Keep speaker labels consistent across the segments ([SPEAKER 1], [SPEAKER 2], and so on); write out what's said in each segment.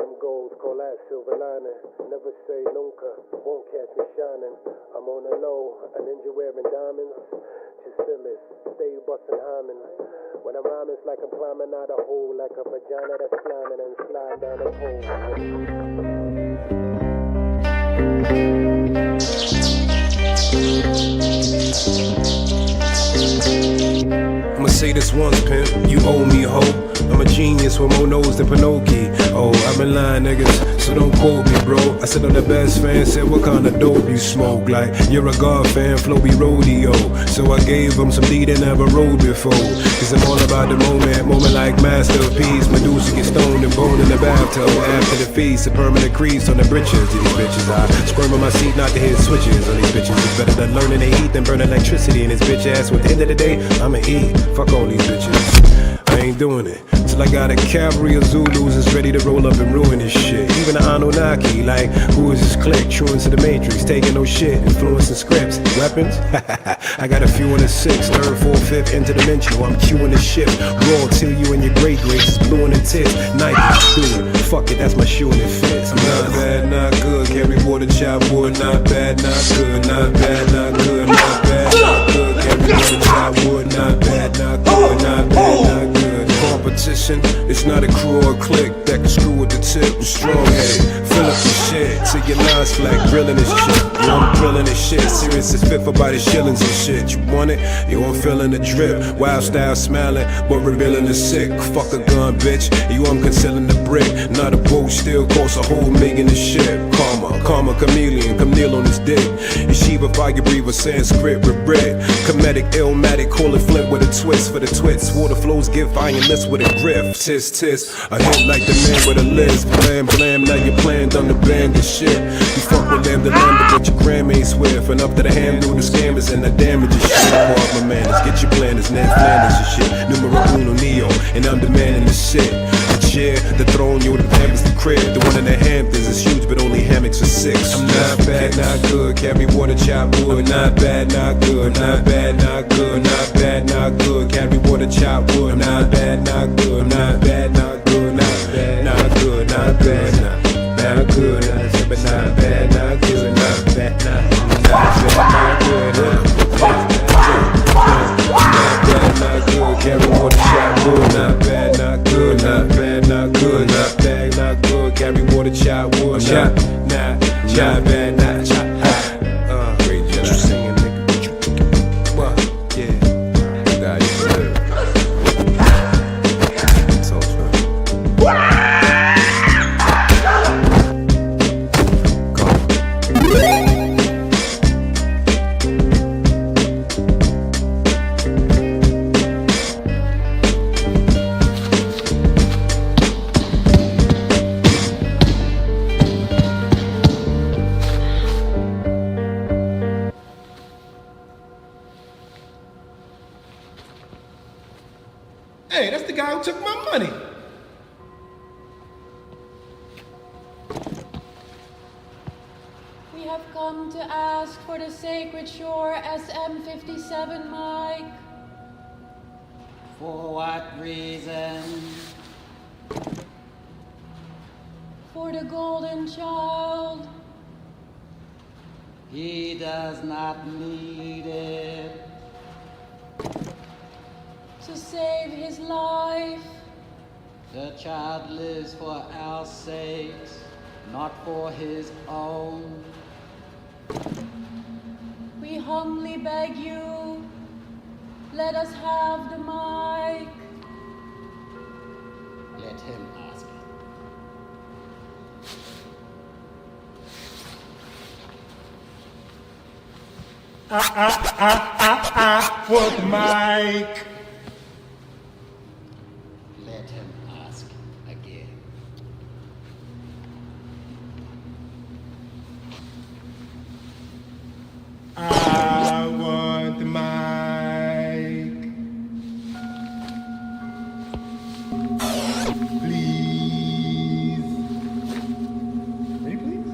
[SPEAKER 1] Some goals call that silver lining. Never say nunca, won't catch me shining. I'm on the low, a ninja wearing diamonds. Just feel it, stay bustin' hymen. When I'm rhyming, it's like I'm climbing out a hole, like a vagina that's climbing and sliding down a pole.
[SPEAKER 2] I'ma say this once, pimp, you owe me hope. I'm a genius with more nose than Pinocchio. Oh, I've been lying, niggas, so don't quote me, bro. I said I'm the best fan, said what kind of dope you smoke. Like, you're a God fan, flow be rodeo. So I gave him some D they never rode before. Cause I'm all about the moment like masterpiece. Medusa get stoned and boned in the bathtub. After the feast, a permanent crease on the britches of these bitches. I squirm on my seat, not to hit switches on these bitches. It's better than learning to eat than burning electricity in this bitch ass. At the end of the day, I'ma eat. Fuck all these bitches. I ain't doing it till I got a cavalry of Zulus that's ready to roll up and ruin this shit. Even the Anunnaki, like, who is this clique? Truant to the Matrix, taking no shit, influencing scripts. Weapons? I got a few in the 6th, 3rd, 4th, 5th interdimensional. I'm queuing the shit. Raw till you and your great greats is blue in the tits. Nike, do it. Fuck it, that's my shoe and it fits. I'm not bad, not good. Carry water, chop wood. Not bad, not good. Not bad, not good. Not bad, not good. Carry water, chop wood. Not bad, not good. Not bad, not good. Competition, it's not a crew or a clique that can screw with the tip. I'm strong headed, fill up the shit till your lines flat, grilling this shit. Yeah, I'm drilling this shit, serious as fit for by the shillings and shit. You want it? You I'm feeling the drip. Wild style smiling, but revealing the sick. Fuck a gun, bitch. You I'm concealing the brick. Not a boat, still costs a whole million of shit. Karma, chameleon, come kneel on his dick. Yeshiva, fire breather, Sanskrit, regret. Comedic, illmatic, call it flint with a twist for the twits. Water flows, give iron list with a grip. Tis, I hit like the man with a list. Blam, now you're playing on the band and shit. You fuck with lamb to lamb, but your gram ain't swift. And up to the handle, the scammers and the damages shit. Part my manners, get your planners, Ned Flanders and shit. Numero uno neo, and I'm the man in the shit. The chair, the throne, you're the pampers, the crib. The one in the Hamptons is huge, but only hammocks for 6. I'm not bad, not good. Carry water, chop wood. Not bad, not good. Not bad, not good. Not bad, not good. Carry water, chop wood. Not bad, not good. Not bad, not good. Not bad, not good. Not bad, not good. But not bad, not good. Not bad, not good. Not good. Carry water, chop wood. Not bad, not good. Not bad, not good. Not bad, not good. Carry water, chop wood. Not bad, not chop. Great job. What you singing, nigga? What you thinking? What? Yeah. God, you good. So fun.
[SPEAKER 3] Hey, that's the guy who took my money.
[SPEAKER 4] We have come to ask for the Sacred Shore SM57 mic.
[SPEAKER 5] For what reason?
[SPEAKER 4] For the Golden Child.
[SPEAKER 5] He does not need it.
[SPEAKER 4] To save his life.
[SPEAKER 5] The child lives for our sakes, not for his own.
[SPEAKER 4] We humbly beg you, let us have the mic.
[SPEAKER 5] Let him ask it.
[SPEAKER 3] For the mic.
[SPEAKER 5] Let him ask again.
[SPEAKER 3] I want the mic. Please. Ready, please?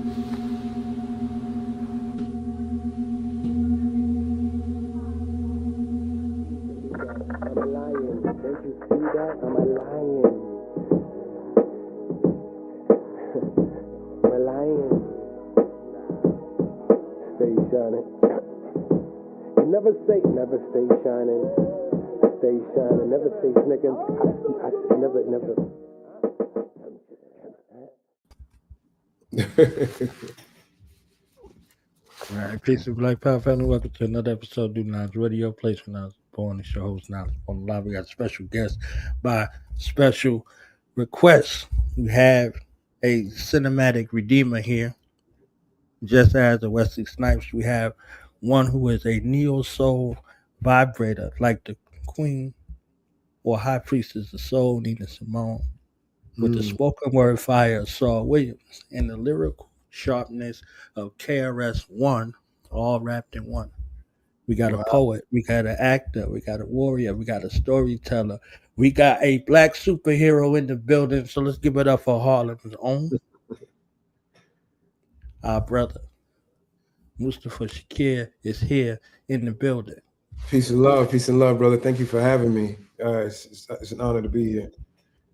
[SPEAKER 1] I'm a lion, don't you see that? I'm a lion. stay shining. You never stay shining. Stay shining, never stay snicking. I never.
[SPEAKER 6] All right, peace of Black Power family. Welcome to another episode of Do Knowledge Radio. Place when I was born. It's your host, Knowledge on the live. We got a special guest by special request. We have a cinematic redeemer here. Just as the Wesley Snipes, we have one who is a neo soul vibrator, like the Queen or High Priestess of Soul, Nina Simone, with the spoken word fire of Saul Williams and the lyrical sharpness of KRS-One, all wrapped in one. We got a poet, we got an actor, we got a warrior, we got a storyteller, we got a black superhero in the building. So let's give it up for Harlem's own, our brother Mustafa Shakir is here in the building.
[SPEAKER 2] Peace and love, brother. Thank you for having me. It's an honor to be here.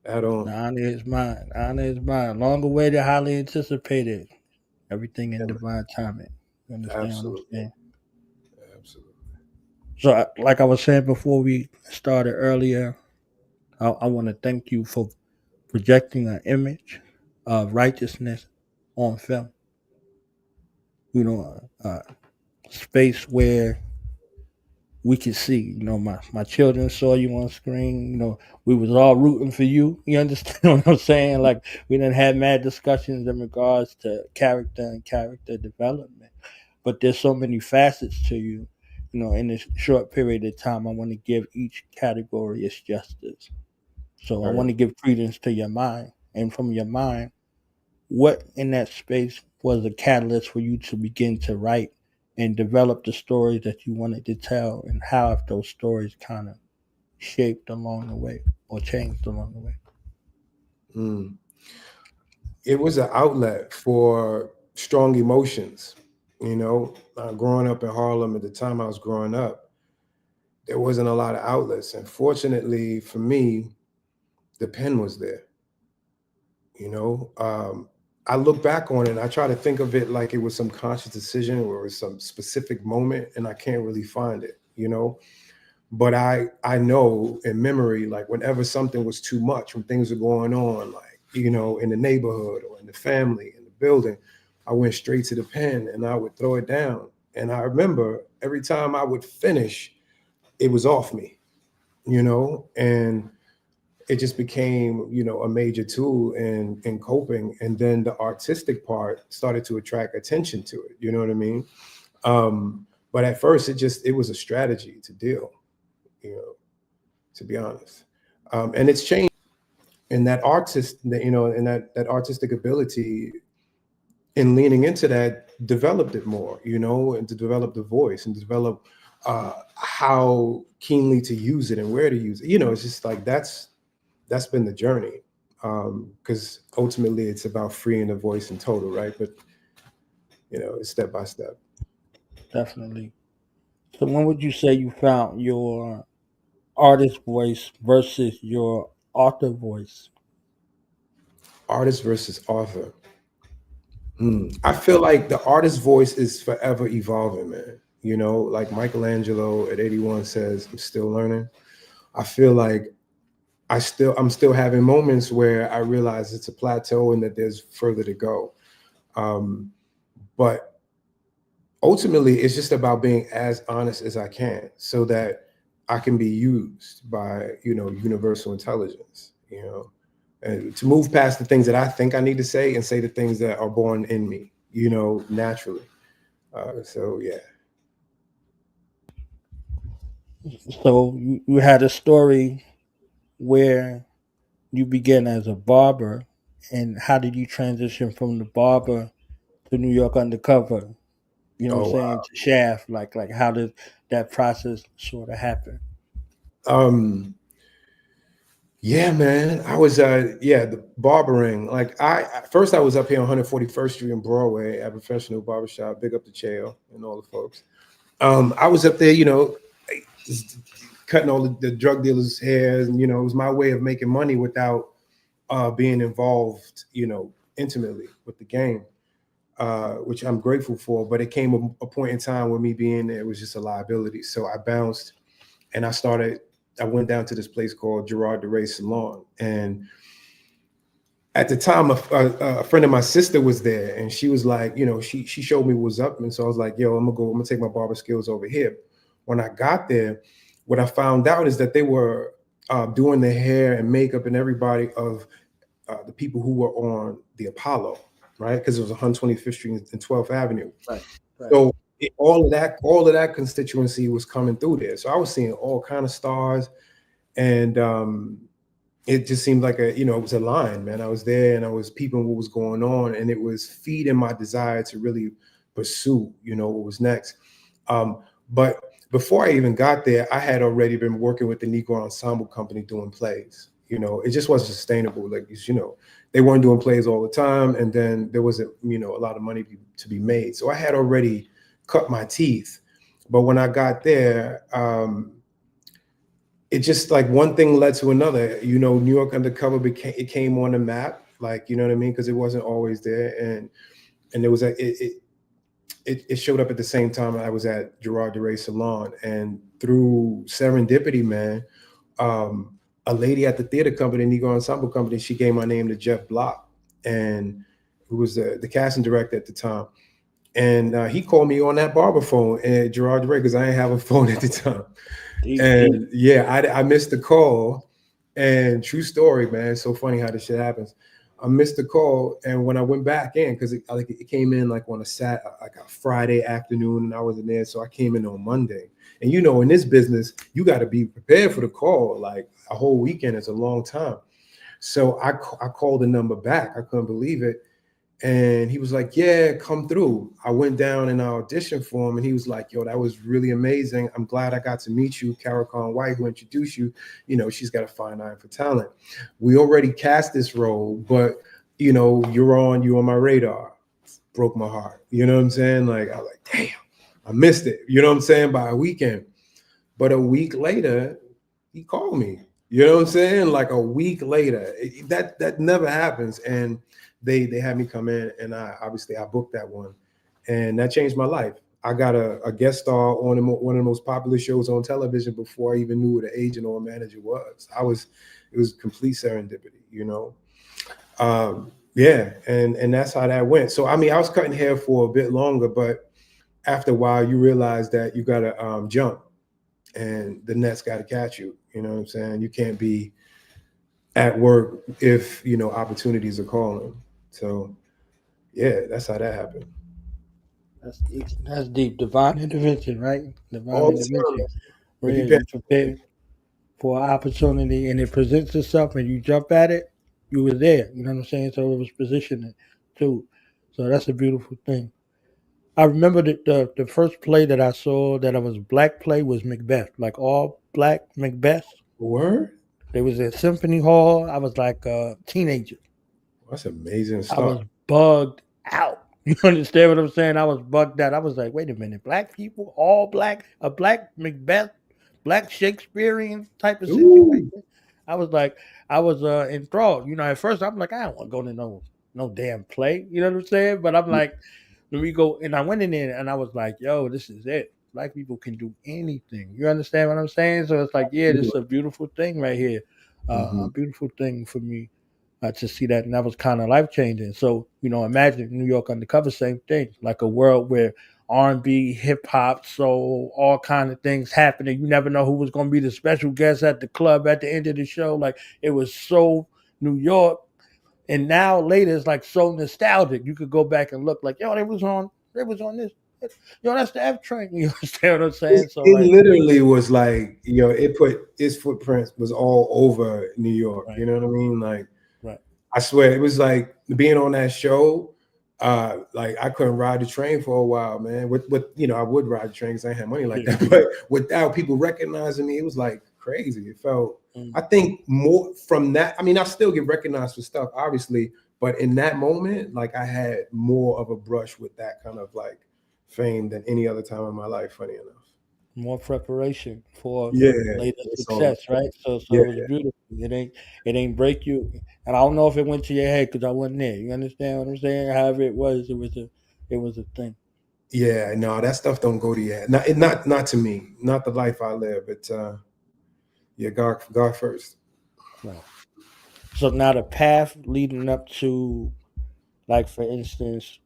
[SPEAKER 2] Add on.
[SPEAKER 6] The honor is mine. Honor is mine. Long awaited, highly anticipated. Everything in divine timing. You understand
[SPEAKER 2] Absolutely.
[SPEAKER 6] what I'm saying?
[SPEAKER 2] Absolutely.
[SPEAKER 6] So, like I was saying before we started earlier, I want to thank you for projecting an image of righteousness on film. You know, space where we could see. You know, my children saw you on screen. You know, we was all rooting for you. You understand what I'm saying? Like, we didn't have mad discussions in regards to character and character development. But there's so many facets to you. You know, in this short period of time, I want to give each category its justice. So I want to give credence to your mind. And from your mind, what in that space was a catalyst for you to begin to write and develop the stories that you wanted to tell, and how have those stories kind of shaped along the way or changed along the way?
[SPEAKER 2] It was an outlet for strong emotions. You know, growing up in Harlem at the time I was growing up, there wasn't a lot of outlets. And fortunately for me, the pen was there. You know, I look back on it and I try to think of it like it was some conscious decision or it was some specific moment, and I can't really find it, you know. But I know in memory, like whenever something was too much, when things were going on, like, you know, in the neighborhood or in the family, in the building, I went straight to the pen and I would throw it down. And I remember every time I would finish, it was off me, you know, and it just became, you know, a major tool in coping. And then the artistic part started to attract attention to it. You know what I mean? But at first it was a strategy to deal, you know, to be honest. And it's changed. And that artist, you know, and that artistic ability in leaning into that developed it more, you know, and to develop the voice and develop how keenly to use it and where to use it. You know, it's just like that's been the journey, because ultimately it's about freeing the voice in total, right? But you know, it's step by step.
[SPEAKER 6] Definitely. So when would you say you found your artist voice versus your author voice?
[SPEAKER 2] Artist versus author. I feel like the artist voice is forever evolving, man. You know, like Michelangelo at 81 says, I'm still learning. I feel like I'm still having moments where I realize it's a plateau and that there's further to go. But ultimately, it's just about being as honest as I can so that I can be used by, you know, universal intelligence, you know, and to move past the things that I think I need to say and say the things that are born in me, you know, naturally. So, yeah.
[SPEAKER 6] So you had a story where you began as a barber, and how did you transition from the barber to New York Undercover? You know what I'm
[SPEAKER 2] Oh,
[SPEAKER 6] saying? To Shaft, like how did that process sort of happen?
[SPEAKER 2] wow. Yeah, man. I was the barbering. Like at first I was up here on 141st Street in Broadway at Professional Barbershop. Big up the Chael and all the folks. I was up there, you know, just cutting all the drug dealers' hairs, and you know, it was my way of making money without being involved, you know, intimately with the game. which I'm grateful for. But it came a point in time where me being there was just a liability. So I bounced and I went down to this place called Gerard DeRay Salon. And at the time, a friend of my sister was there, and she was like, she showed me what was up. And so I was like, yo, I'm gonna take my barber skills over here. When I got there, what I found out is that they were doing the hair and makeup and everybody of the people who were on the Apollo, right? Because it was 125th Street and 12th Avenue.
[SPEAKER 6] Right. Right.
[SPEAKER 2] So all of that constituency was coming through there. So I was seeing all kind of stars, and it just seemed like it was a line, man. I was there and I was peeping what was going on, and it was feeding my desire to really pursue, what was next. But before I even got there, I had already been working with the Negro Ensemble Company doing plays. It just wasn't sustainable. Like, they weren't doing plays all the time, and then there wasn't, a lot of money to be made. So I had already cut my teeth. But when I got there, it just like one thing led to another. New York Undercover it came on the map, like, you know what I mean? Because it wasn't always there, and there was it showed up at the same time I was at Gerard DeRay Salon, and through serendipity, man, a lady at the theater company, Negro Ensemble Company, she gave my name to Jeff Block, and who was the casting director at the time. And he called me on that barber phone at Gerard DeRay, because I didn't have a phone at the time. And yeah, I missed the call. And true story, man. It's so funny how this shit happens. I missed the call, and when I went back in, because it came in like on a Friday afternoon, and I wasn't there, so I came in on Monday. And in this business, you got to be prepared for the call. Like, a whole weekend is a long time. So I called the number back. I couldn't believe it. And he was like, yeah, come through. I went down and I auditioned for him, and he was like, yo, that was really amazing. I'm glad I got to meet you. Carol Khan White, who introduced you, she's got a fine eye for talent. We already cast this role, but you're on my radar. Broke my heart. You know what I'm saying? Like, I was like, damn, I missed it. You know what I'm saying? By a weekend. But a week later, he called me. You know what I'm saying? Like, a week later. That never happens. And they had me come in, and I booked that one, and that changed my life. I got a guest star on one of the most popular shows on television before I even knew what an agent or a manager was. It was complete serendipity, Yeah, and that's how that went. So I was cutting hair for a bit longer, but after a while, you realize that you gotta jump, and the net's got to catch you. You know what I'm saying? You can't be at work if opportunities are calling. So yeah, that's how that happened.
[SPEAKER 6] That's deep. Divine intervention, right? Divine
[SPEAKER 2] All the
[SPEAKER 6] intervention.
[SPEAKER 2] time.
[SPEAKER 6] Where
[SPEAKER 2] If you
[SPEAKER 6] you prepare for an opportunity and it presents itself and you jump at it, you were there. You know what I'm saying? So it was positioning too. So that's a beautiful thing. I remember that the first play that I saw that I was black play was Macbeth, like all black Macbeth.
[SPEAKER 2] Word?
[SPEAKER 6] There was at Symphony Hall. I was like a teenager.
[SPEAKER 2] That's amazing
[SPEAKER 6] I was
[SPEAKER 2] stuff.
[SPEAKER 6] bugged out. You understand what I'm saying? I was bugged out. I was like, wait a minute, black people, all black, a black Macbeth, black Shakespearean type of situation.
[SPEAKER 2] Ooh.
[SPEAKER 6] I was like, I was enthralled. At first I'm like, I don't want to go to no damn play. You know what I'm saying? But I'm like, let me go. And I went in there and I was like, yo, this is it. Black people can do anything. You understand what I'm saying? So it's like, yeah, this is a beautiful thing right here. A beautiful thing for me to see that, and that was kind of life changing. So imagine New York Undercover, same thing, like a world where R&B, hip hop, soul, all kind of things happening. You never know who was going to be the special guest at the club at the end of the show. Like, it was so New York, and now later it's like so nostalgic. You could go back and look like, yo, they was on this. Yo, that's the F train. You understand what I'm saying? So
[SPEAKER 2] It literally was like, it put its footprints was all over New York.
[SPEAKER 6] Right.
[SPEAKER 2] You know what I mean? Like,
[SPEAKER 6] right.
[SPEAKER 2] I swear it was like being on that show. Like, I couldn't ride the train for a while, man. With I would ride the train because I didn't have money like that. But without people recognizing me, it was like crazy. It felt. I think more from that. I still get recognized for stuff, obviously, but in that moment, like, I had more of a brush with that kind of like fame than any other time in my life. Funny enough.
[SPEAKER 6] More preparation for
[SPEAKER 2] Yeah,
[SPEAKER 6] later success, right? So
[SPEAKER 2] yeah,
[SPEAKER 6] it was beautiful. It ain't break you. And I don't know if it went to your head because I wasn't there. You understand what I'm saying? However it was it was a thing.
[SPEAKER 2] Yeah, no, that stuff don't go to you. Not to me. Not the life I live. But yeah, God first.
[SPEAKER 6] Right. So now the path leading up to, like for instance,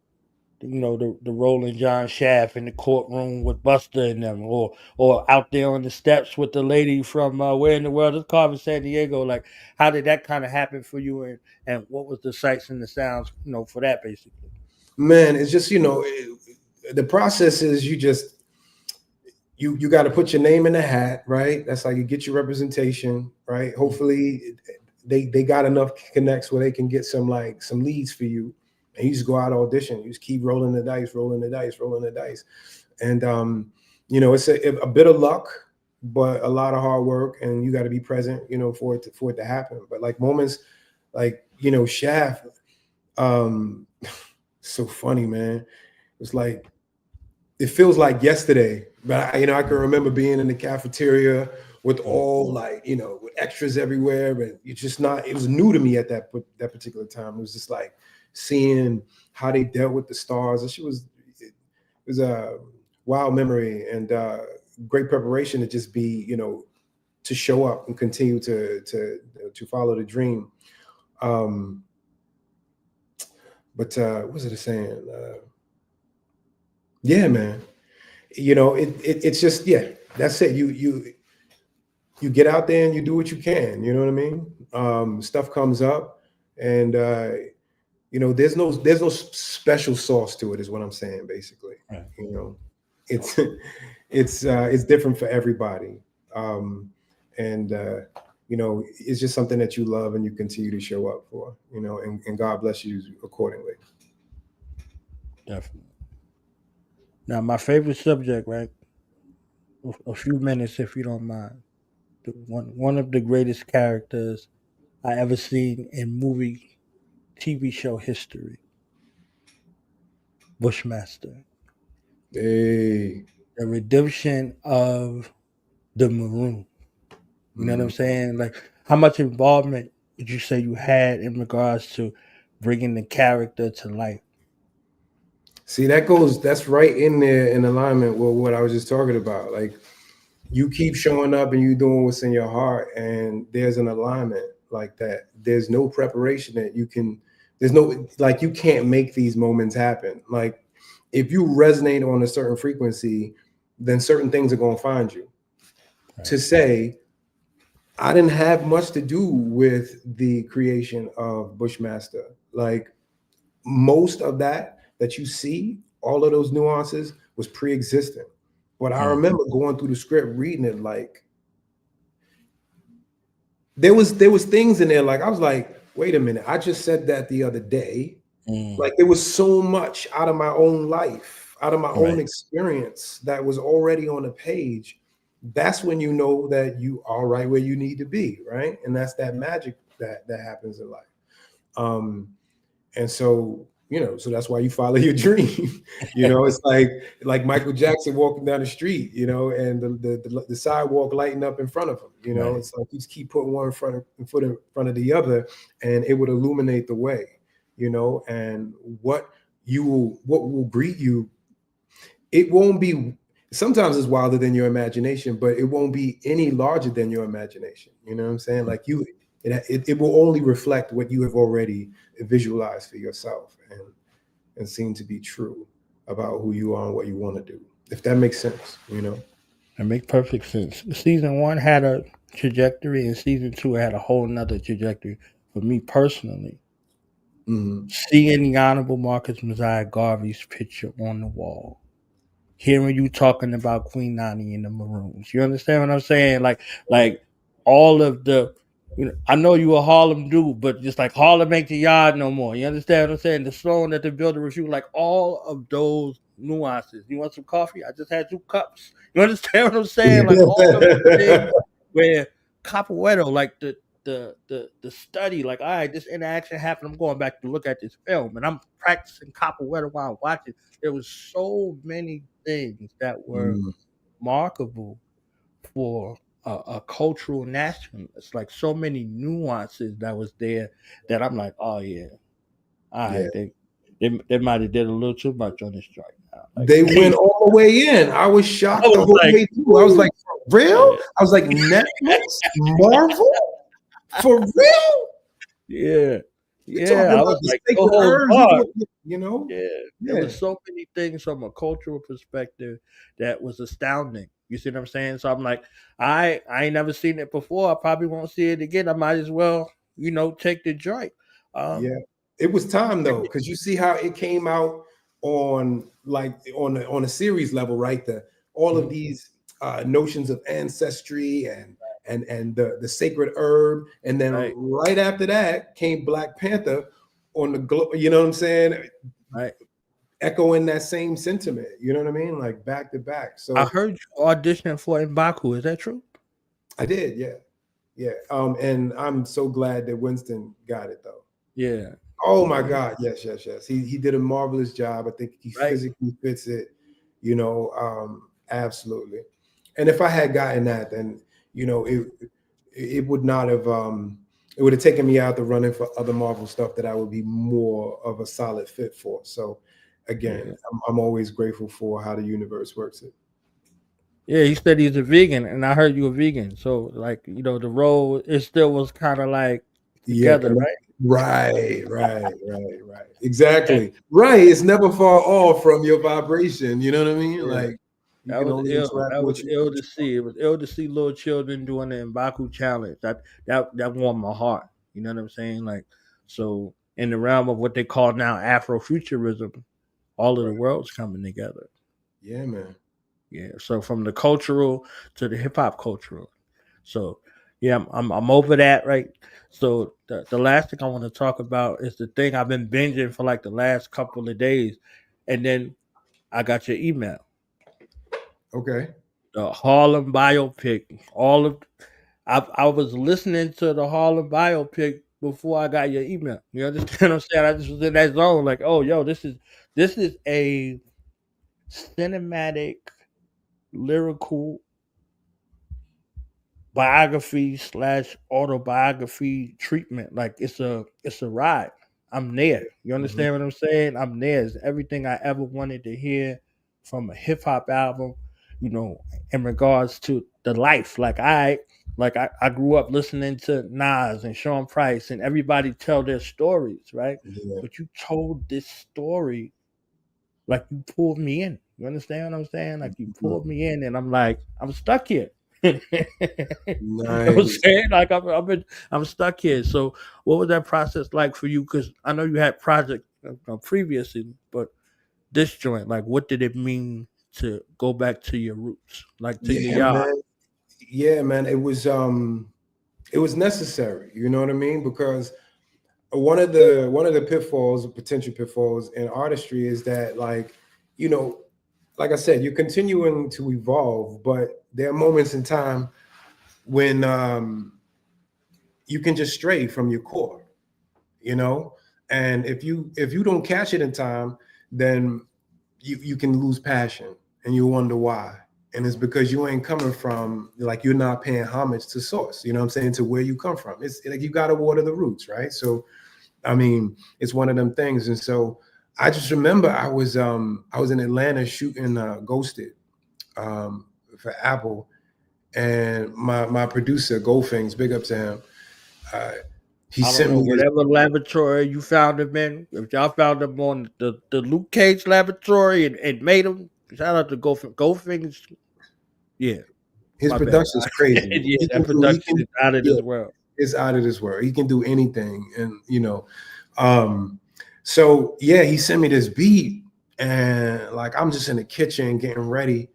[SPEAKER 6] the Rolling John Shaft in the courtroom with Buster and them, or out there on the steps with the lady from Where in the World is Carver, San Diego. Like, how did that kind of happen for you, and what was the sights and the sounds, for that basically?
[SPEAKER 2] Man, it's just the process is you got to put your name in the hat, right? That's how you get your representation, right? Hopefully, they got enough connects where they can get some leads for you, and you just go out audition. You just keep rolling the dice, rolling the dice, rolling the dice, and it's a bit of luck, but a lot of hard work, and you got to be present, for it to happen. But like moments, like Shaft, um, so funny, man. It's like it feels like yesterday, but I can remember being in the cafeteria with all with extras everywhere, and it's just not. It was new to me at that particular time. It was just like seeing how they dealt with the stars. It was a wild memory and great preparation to just be to show up and continue to follow the dream. Um, but what was it saying? Yeah, man. It's just, yeah, that's it. You get out there and you do what you can. You know what I mean? Stuff comes up, and there's no special sauce to it. Is what I'm saying, basically.
[SPEAKER 6] Right.
[SPEAKER 2] It's it's different for everybody, and it's just something that you love and you continue to show up for. And God bless you accordingly.
[SPEAKER 6] Definitely. Now, my favorite subject, right? A few minutes, if you don't mind. One of the greatest characters I ever seen in movie, TV show history, Bushmaster.
[SPEAKER 2] Hey.
[SPEAKER 6] The redemption of the Maroon. You know what I'm
[SPEAKER 2] Mm.
[SPEAKER 6] saying? Like, how much involvement would you say you had in regards to bringing the character to life?
[SPEAKER 2] See, that's right in there in alignment with what I was just talking about. Like, you keep showing up and you doing what's in your heart, and there's an alignment like that. There's no preparation that you can, there's no, like, you can't make these moments happen. Like, if you resonate on a certain frequency, then certain things are going to find you.
[SPEAKER 6] Right.
[SPEAKER 2] To say, I didn't have much to do with the creation of Bushmaster. Like, most of that you see, all of those nuances was pre-existent. But I remember going through the script, reading it, like there was things in there, like I was like, wait a minute, I just said that the other day. Like, there was so much out of my own life, out of my own
[SPEAKER 6] Right.
[SPEAKER 2] experience that was already on the page. That's when you know that you are right where you need to be, right? And that's that magic that happens in life. And so, so that's why you follow your dream. It's like Michael Jackson walking down the street, and the sidewalk lighting up in front of him.
[SPEAKER 6] Right.
[SPEAKER 2] It's like you just keep putting one foot in front of the other, and it would illuminate the way. And what will greet you, it won't be. Sometimes it's wilder than your imagination, but it won't be any larger than your imagination. You know what I'm saying? Like, it will only reflect what you have already visualized for yourself and seem to be true about who you are and what you want to do. If that makes sense.
[SPEAKER 6] It makes perfect sense. Season 1 had a trajectory, and season 2 had a whole nother trajectory. For me personally, seeing the Honorable Marcus Mosiah Garvey's picture on the wall, hearing you talking about Queen Nani and the Maroons. You understand what I'm saying? Like all of the, I know you a Harlem dude, but just like Harlem ain't the yard no more. You understand what I'm saying? The sloan that the builder review, like all of those nuances. You want some coffee? I just had 2 cups. You understand what I'm saying? Like all of the things where Capoeiro, like the study, like, all right, this interaction happened. I'm going back to look at this film, and I'm practicing Capoeiro while I'm watching. There was so many things that were remarkable for a cultural nationalist. Like, so many nuances that was there that I'm like, oh yeah, all
[SPEAKER 2] Yeah.
[SPEAKER 6] right, they might have did a little too much on this joint. Like,
[SPEAKER 7] They went all the way in. I was shocked
[SPEAKER 6] I was
[SPEAKER 7] the whole
[SPEAKER 6] like,
[SPEAKER 7] way through. I was like, for real?
[SPEAKER 6] Yeah.
[SPEAKER 7] I was like, Netflix, Marvel, for real?
[SPEAKER 6] Yeah.
[SPEAKER 7] You're
[SPEAKER 6] Yeah.
[SPEAKER 7] talking
[SPEAKER 6] I
[SPEAKER 7] about
[SPEAKER 6] was
[SPEAKER 7] the
[SPEAKER 6] like,
[SPEAKER 7] sacred
[SPEAKER 6] oh,
[SPEAKER 7] herbs,
[SPEAKER 6] God.
[SPEAKER 7] you know?
[SPEAKER 6] Yeah. There was so many things from a cultural perspective that was astounding. You see what I'm saying? So I'm like, I ain't never seen it before. I probably won't see it again. I might as well, take the joint.
[SPEAKER 7] Yeah, it was time though, because you see how it came out on on a series level, right? All of these notions of ancestry and the sacred herb, and then right after that came Black Panther on the you know what I'm saying?
[SPEAKER 6] Right.
[SPEAKER 7] Echoing that same sentiment, you know what I mean? Like back to back. So
[SPEAKER 6] I heard you auditioning for M'Baku. Is that true?
[SPEAKER 7] I did, yeah. And I'm so glad that Winston got it though.
[SPEAKER 6] Yeah.
[SPEAKER 7] Oh my God, yes. He did a marvelous job. I think he physically fits it, absolutely. And if I had gotten that, then it would not have it would have taken me out the running for other Marvel stuff that I would be more of a solid fit for. So again, I'm always grateful for how the universe works it.
[SPEAKER 6] Yeah, he said he's a vegan, and I heard you a vegan. So, like, the role, it still was kind of like together, right?
[SPEAKER 7] Right. Exactly. Right. It's never far off from your vibration. You know what I mean?
[SPEAKER 6] Yeah.
[SPEAKER 7] Like you
[SPEAKER 6] That
[SPEAKER 7] can
[SPEAKER 6] was
[SPEAKER 7] only
[SPEAKER 6] ill.
[SPEAKER 7] interact
[SPEAKER 6] That
[SPEAKER 7] with
[SPEAKER 6] was
[SPEAKER 7] what
[SPEAKER 6] ill to see. It was ill to see little children doing the M'Baku challenge. That warmed my heart. You know what I'm saying? Like, so in the realm of what they call now Afrofuturism, all of the world's coming together.
[SPEAKER 7] Yeah, man.
[SPEAKER 6] Yeah. So from the cultural to the hip hop cultural. So yeah, I'm over that, right? So the last thing I want to talk about is the thing I've been binging for like the last couple of days, and then I got your email.
[SPEAKER 7] Okay.
[SPEAKER 6] The Harlem biopic. I was listening to the Harlem biopic before I got your email. You understand what I'm saying? I just was in that zone, like, oh, yo, this is a cinematic, lyrical biography / autobiography treatment. Like it's a ride. I'm there. You understand what I'm saying? I'm there. It's everything I ever wanted to hear from a hip hop album, in regards to the life. I grew up listening to Nas and Sean Price and everybody tell their stories, right?
[SPEAKER 7] Yeah.
[SPEAKER 6] But you told this story like you pulled me in. You understand what I'm saying? Like you pulled me in, and I'm like, I'm stuck here. You know what I'm saying? Like I'm stuck here. So what was that process like for you? Because I know you had project previously, but this joint, like, what did it mean to go back to your roots, like to your yard?
[SPEAKER 7] Man. Yeah, man. It was necessary. You know what I mean? Because one of the pitfalls, potential pitfalls in artistry is that, like I said, you're continuing to evolve, but there are moments in time when you can just stray from your core, and if you don't catch it in time, then you can lose passion and you wonder why. And it's because you ain't coming from, like, you're not paying homage to source, you know what I'm saying, to where you come from. It's like you got to water the roots, right? So I mean, it's one of them things. And so I just remember I was in Atlanta shooting Ghosted for Apple, and my producer Goldfings, big up to him. He sent me
[SPEAKER 6] whatever laboratory you found him in. If y'all found him on the Luke Cage laboratory and made him, shout out to Goldfings. Yeah,
[SPEAKER 7] his production is crazy.
[SPEAKER 6] Yeah, that production is out of this world.
[SPEAKER 7] It's out of this world. He can do anything, and so yeah, he sent me this beat, and like I'm just in the kitchen getting ready,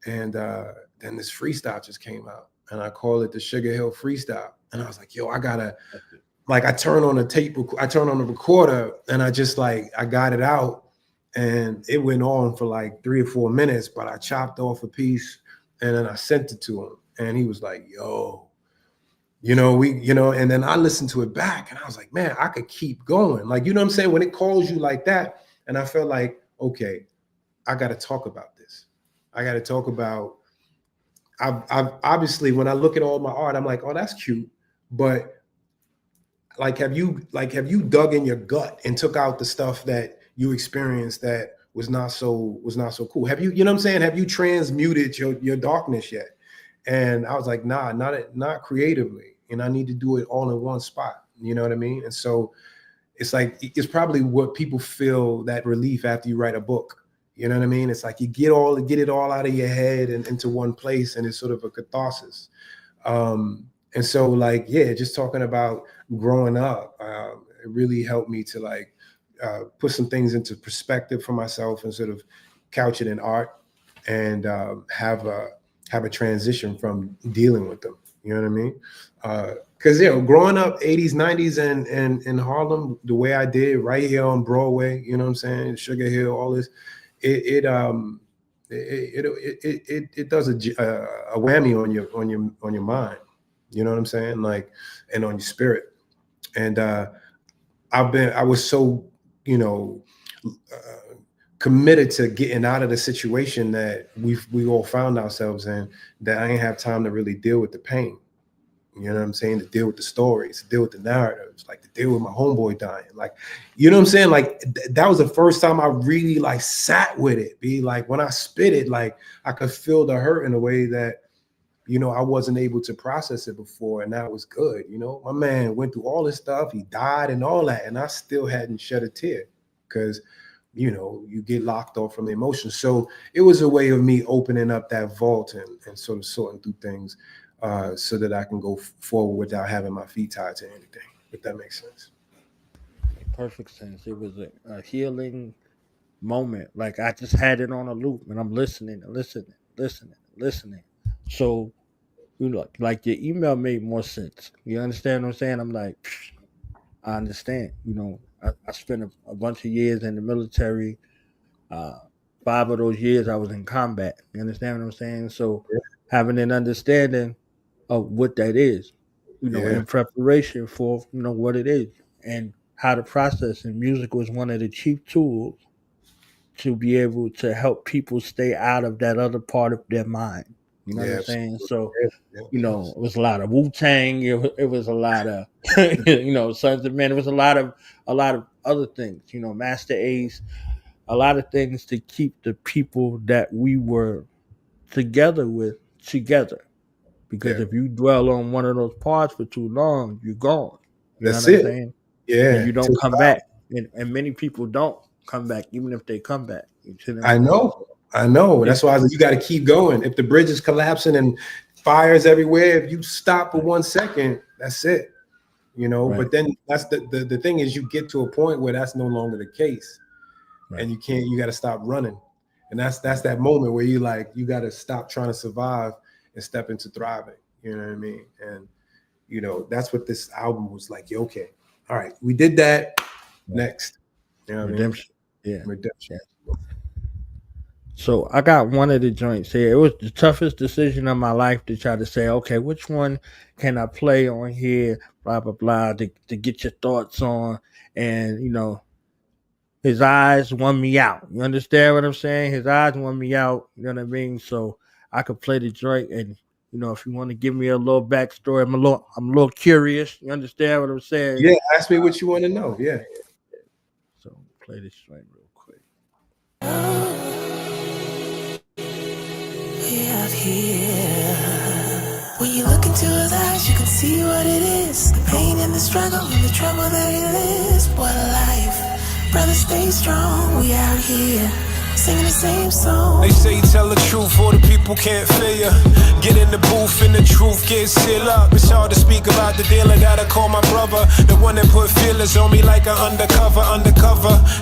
[SPEAKER 7] and then this freestyle just came out, and I call it the Sugar Hill Freestyle, and I was like, yo, I gotta, like, I turn on the recorder, and I got it out, and it went on for like 3 or 4 minutes, but I chopped off a piece, and then I sent it to him, and he was like, yo. And then I listened to it back, and I was like, man, I could keep going. Like, you know what I'm saying? When it calls you like that, and I felt like, okay, I got to talk about this. I got to talk about, I've obviously, when I look at all my art, I'm like, oh, that's cute. But have you dug in your gut and took out the stuff that you experienced that was not so cool? Have you, you know what I'm saying? Have you transmuted your darkness yet? And I was like, nah, not creatively. And I need to do it all in one spot. You know what I mean? And so it's like, it's probably what people feel that relief after you write a book. You know what I mean? It's like you get it all out of your head and into one place, and it's sort of a catharsis. And so like, yeah, just talking about growing up, it really helped me to like put some things into perspective for myself and sort of couch it in art and have a transition from dealing with them. You know what I mean? Because growing up 80s, 90s and in Harlem the way I did, right here on Broadway, you know what I'm saying, Sugar Hill, all this, it does a whammy on your mind. You know what I'm saying? Like, and on your spirit. And I was so, committed to getting out of the situation that we all found ourselves in, that I didn't have time to really deal with the pain. You know what I'm saying? To deal with the stories, to deal with the narratives, like to deal with my homeboy dying. Like, you know what I'm saying? Like that was the first time I really like sat with it. Be like, when I spit it, like I could feel the hurt in a way that, I wasn't able to process it before. And that was good. My man went through all this stuff. He died and all that. And I still hadn't shed a tear because, you get locked off from the emotions. So it was a way of me opening up that vault and sort of sorting through things so that I can go forward without having my feet tied to anything, if that makes sense.
[SPEAKER 6] Perfect sense. It was a healing moment. Like I just had it on a loop and I'm listening. So, like your email made more sense. You understand what I'm saying? I'm like, I understand. I spent a bunch of years in the military. 5 of those years I was in combat. You understand what I'm saying? So having an understanding of what that is, in preparation for, what it is and how to process. And music was one of the chief tools to be able to help people stay out of that other part of their mind. You know what I'm saying? So, it was a lot of Wu-Tang. It was a lot of, Sons of Men. It was a lot of other things, Master Ace, a lot of things to keep the people that we were together with together. Because if you dwell on one of those parts for too long, you're gone.
[SPEAKER 7] That's it.
[SPEAKER 6] Saying?
[SPEAKER 7] Yeah.
[SPEAKER 6] And you don't come back. And many people don't come back, even if they come back.
[SPEAKER 7] I know. That's why you got to keep going. If the bridge is collapsing and fires everywhere, if you stop for 1 second, that's it. Right. But then that's the thing is, you get to a point where that's no longer the case. Right. And you got to stop running. And that's that moment where you got to stop trying to survive and step into thriving. You know what I mean? And, that's what this album was like. Okay, all right, we did that. Next.
[SPEAKER 6] Redemption. I mean?
[SPEAKER 7] Yeah. Redemption.
[SPEAKER 6] Yeah. So I got one of the joints here. It was the toughest decision of my life to try to say, okay, which one can I play on here? Blah, blah, blah, to get your thoughts on. And, his eyes won me out. You understand what I'm saying? His eyes won me out. You know what I mean? So I could play the joint, and if you want to give me a little backstory, I'm a little curious. You understand what I'm saying?
[SPEAKER 7] Yeah, ask me what you want to know. Yeah.
[SPEAKER 6] So play this joint real quick.
[SPEAKER 8] We out here. When you look into his eyes, you can see what it is. The pain and the struggle and the trouble that he lives. What a life. Brother, stay strong. We out here. Singing the same song.
[SPEAKER 2] They say tell the truth or the people can't feel ya. Get in the booth and the truth gets sealed up. It's hard to speak about the dealer that I call my brother, the one that put feelers on me like an undercover.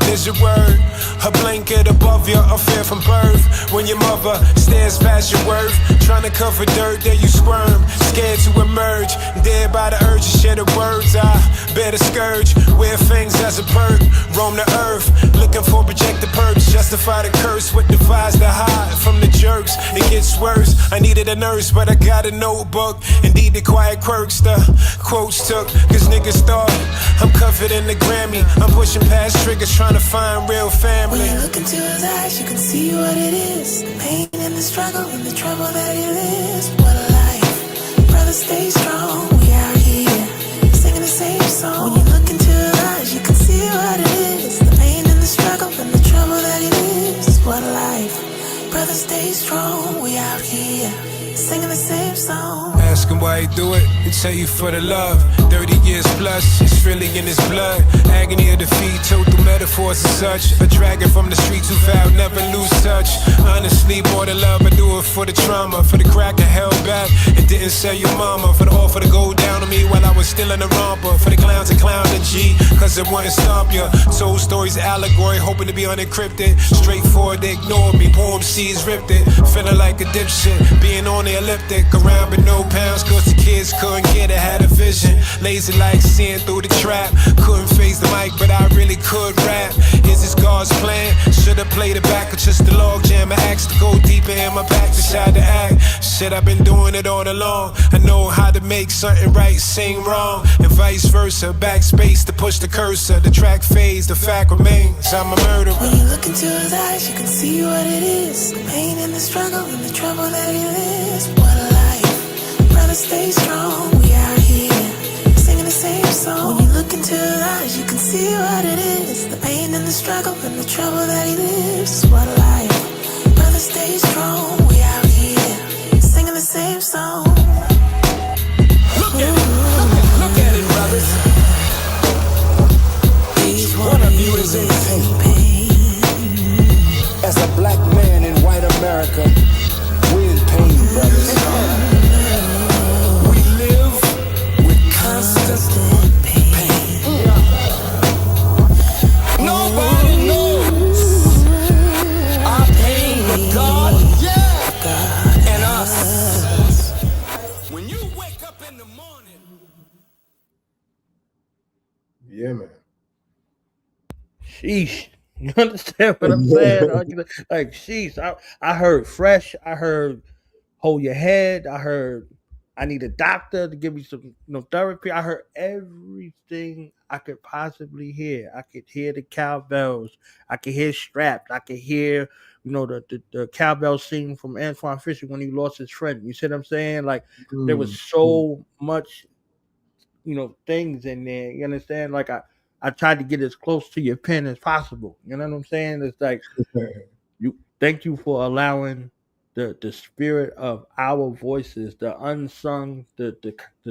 [SPEAKER 2] There's your word, a blanket above you, a fear from birth. When your mother stares past your worth, trying to cover dirt, there you squirm, scared to emerge. Dead by the urge to share the words. I bear the scourge, wear fangs as a perk. Roam the earth, looking for projected perks. Justify the curse, what divides the hide from the jerks. It gets worse, I needed a nurse, but I got a notebook. Indeed the quiet quirks, the quotes took, cause niggas thought I'm covered in the Grammy. I'm pushing past triggers, trying to find real family.
[SPEAKER 8] When you look into his eyes, you can see what it is. The pain and the struggle and the trouble that he lives. What a life. Brother, stay strong. We out here singing the same song. When you look into his eyes, you can see what it is. The pain and the struggle is. What a life. Brother, stay strong. We out here singing the same song.
[SPEAKER 2] Ask him why he do it, he tell you for the love. 30 years plus, it's really in his blood. Agony of defeat, told through metaphors and such. A dragon from the streets who vowed never lose touch. Honestly, more than love, I do it for the trauma. For the crack I held back and didn't sell your mama. For the offer to go down on me while I was still in the romper. For the clowns and clown the G, cause it wouldn't stop ya. Told stories, allegory, hoping to be unencrypted. Straightforward, they ignored me, poem seeds ripped it. Feeling like a dipshit, being on the elliptic. Around but no pounds, cause the kids couldn't get it. Had a vision, lazy like seeing through the trap. Couldn't face the mic, but I really could rap. Is this God's plan? Should've played it back or just the log jam. I asked to go deeper in my back, decide to act. Shit, I've been doing it all along. I know how to make something right sing wrong, and vice versa. Backspace to push the cursor. The track fades, the fact remains, I'm a murderer.
[SPEAKER 8] When you look into his eyes, you can see what it is. The pain and the struggle and the trouble that he lives. What a life. Brother, stay strong. We out here singing the same song. When you look into his eyes, you can see what it is. The pain and the struggle and the trouble that he lives. What a life. Brother, stay strong. We out here singing the same song.
[SPEAKER 9] Look at it, look at it, brothers. Each one of you is in pain. As a black man in white America, we're in pain, brothers. We live with constant pain. Nobody knows our pain but God, and us. When you wake up in the morning.
[SPEAKER 7] Yeah, man.
[SPEAKER 6] Sheesh. You understand what I'm saying? Like, sheesh. I heard fresh. I heard hold your head. I heard I need a doctor to give me some therapy. I heard everything I could possibly hear. I could hear the cowbells. I could hear strapped. I could hear, the cowbell scene from Antoine Fisher when he lost his friend. You see what I'm saying? Like, there was so much, things in there. You understand? Like, I tried to get as close to your pen as possible. You know what I'm saying? It's like, thank you for allowing the spirit of our voices, the unsung, the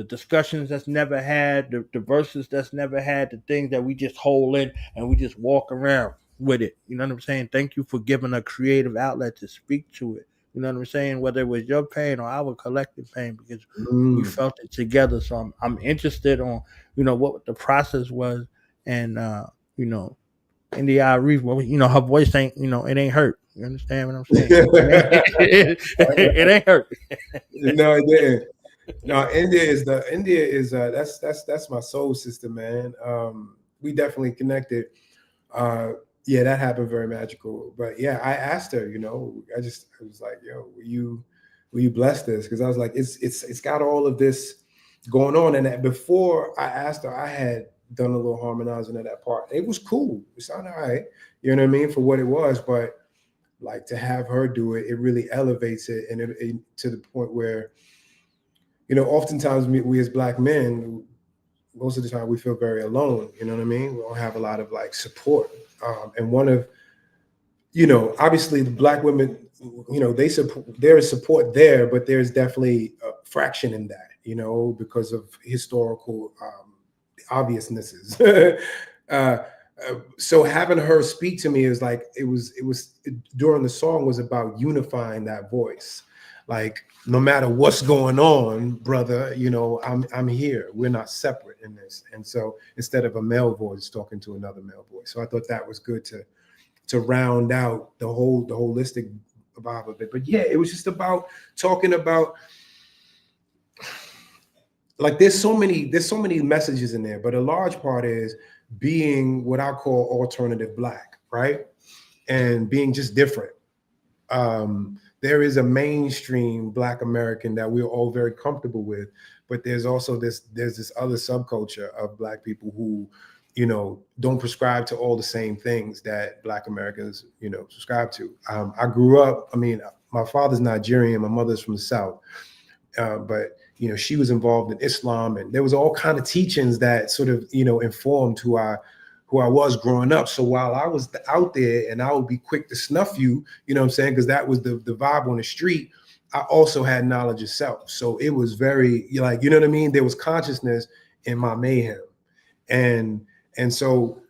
[SPEAKER 6] discussions that's never had, the verses that's never had, the things that we just hold in and we just walk around with it. You know what I'm saying? Thank you for giving a creative outlet to speak to it. You know what I'm saying? Whether it was your pain or our collective pain, because we felt it together. So I'm interested on, what the process was. And India Reef, her voice ain't, it ain't hurt. You understand what I'm saying? It ain't hurt.
[SPEAKER 7] No, it didn't. No, India is that's my soul sister, man. We definitely connected. Yeah, that happened very magical. But yeah, I asked her, I was like, yo, will you bless this? Because I was like, it's got all of this going on. And before I asked her, I had done a little harmonizing of that part. It was cool. It sounded all right. You know what I mean? For what it was. But like, to have her do it, it really elevates it. And it to the point where, oftentimes we as black men, most of the time we feel very alone. You know what I mean? We don't have a lot of like support. And one of, obviously the black women, they support, there is support there, but there's definitely a fraction in that, because of historical obviousnesses. So having her speak to me is like, it was during the song was about unifying that voice. Like, no matter what's going on, brother, I'm here. We're not separate in this. And so instead of a male voice talking to another male voice. So I thought that was good to round out the holistic vibe of it. But yeah, it was just about talking about, like, there's so many messages in there, but a large part is being what I call alternative black, right? And being just different. There is a mainstream Black American that we're all very comfortable with, but there's also there's this other subculture of Black people who, don't prescribe to all the same things that Black Americans, subscribe to. I grew up, my father's Nigerian, my mother's from the South, but she was involved in Islam, and there was all kind of teachings that sort of, informed who I who I was growing up. So while I was out there and I would be quick to snuff you, you know what I'm saying? Because that was the vibe on the street. I also had knowledge of self. So it was very like, you know what I mean? There was consciousness in my mayhem. And so,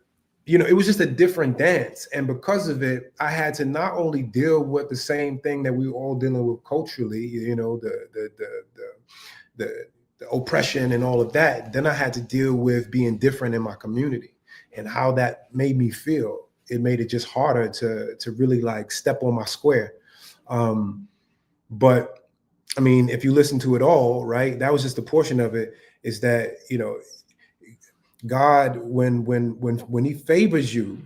[SPEAKER 7] you know, it was just a different dance. And because of it, I had to not only deal with the same thing that we were all dealing with culturally, you know, the oppression and all of that. Then I had to deal with being different in my community and how that made me feel. It made it just harder to really like step on my square. But I mean, if you listen to it all, right, that was just a portion of it, is that, you know, God, when he favors you,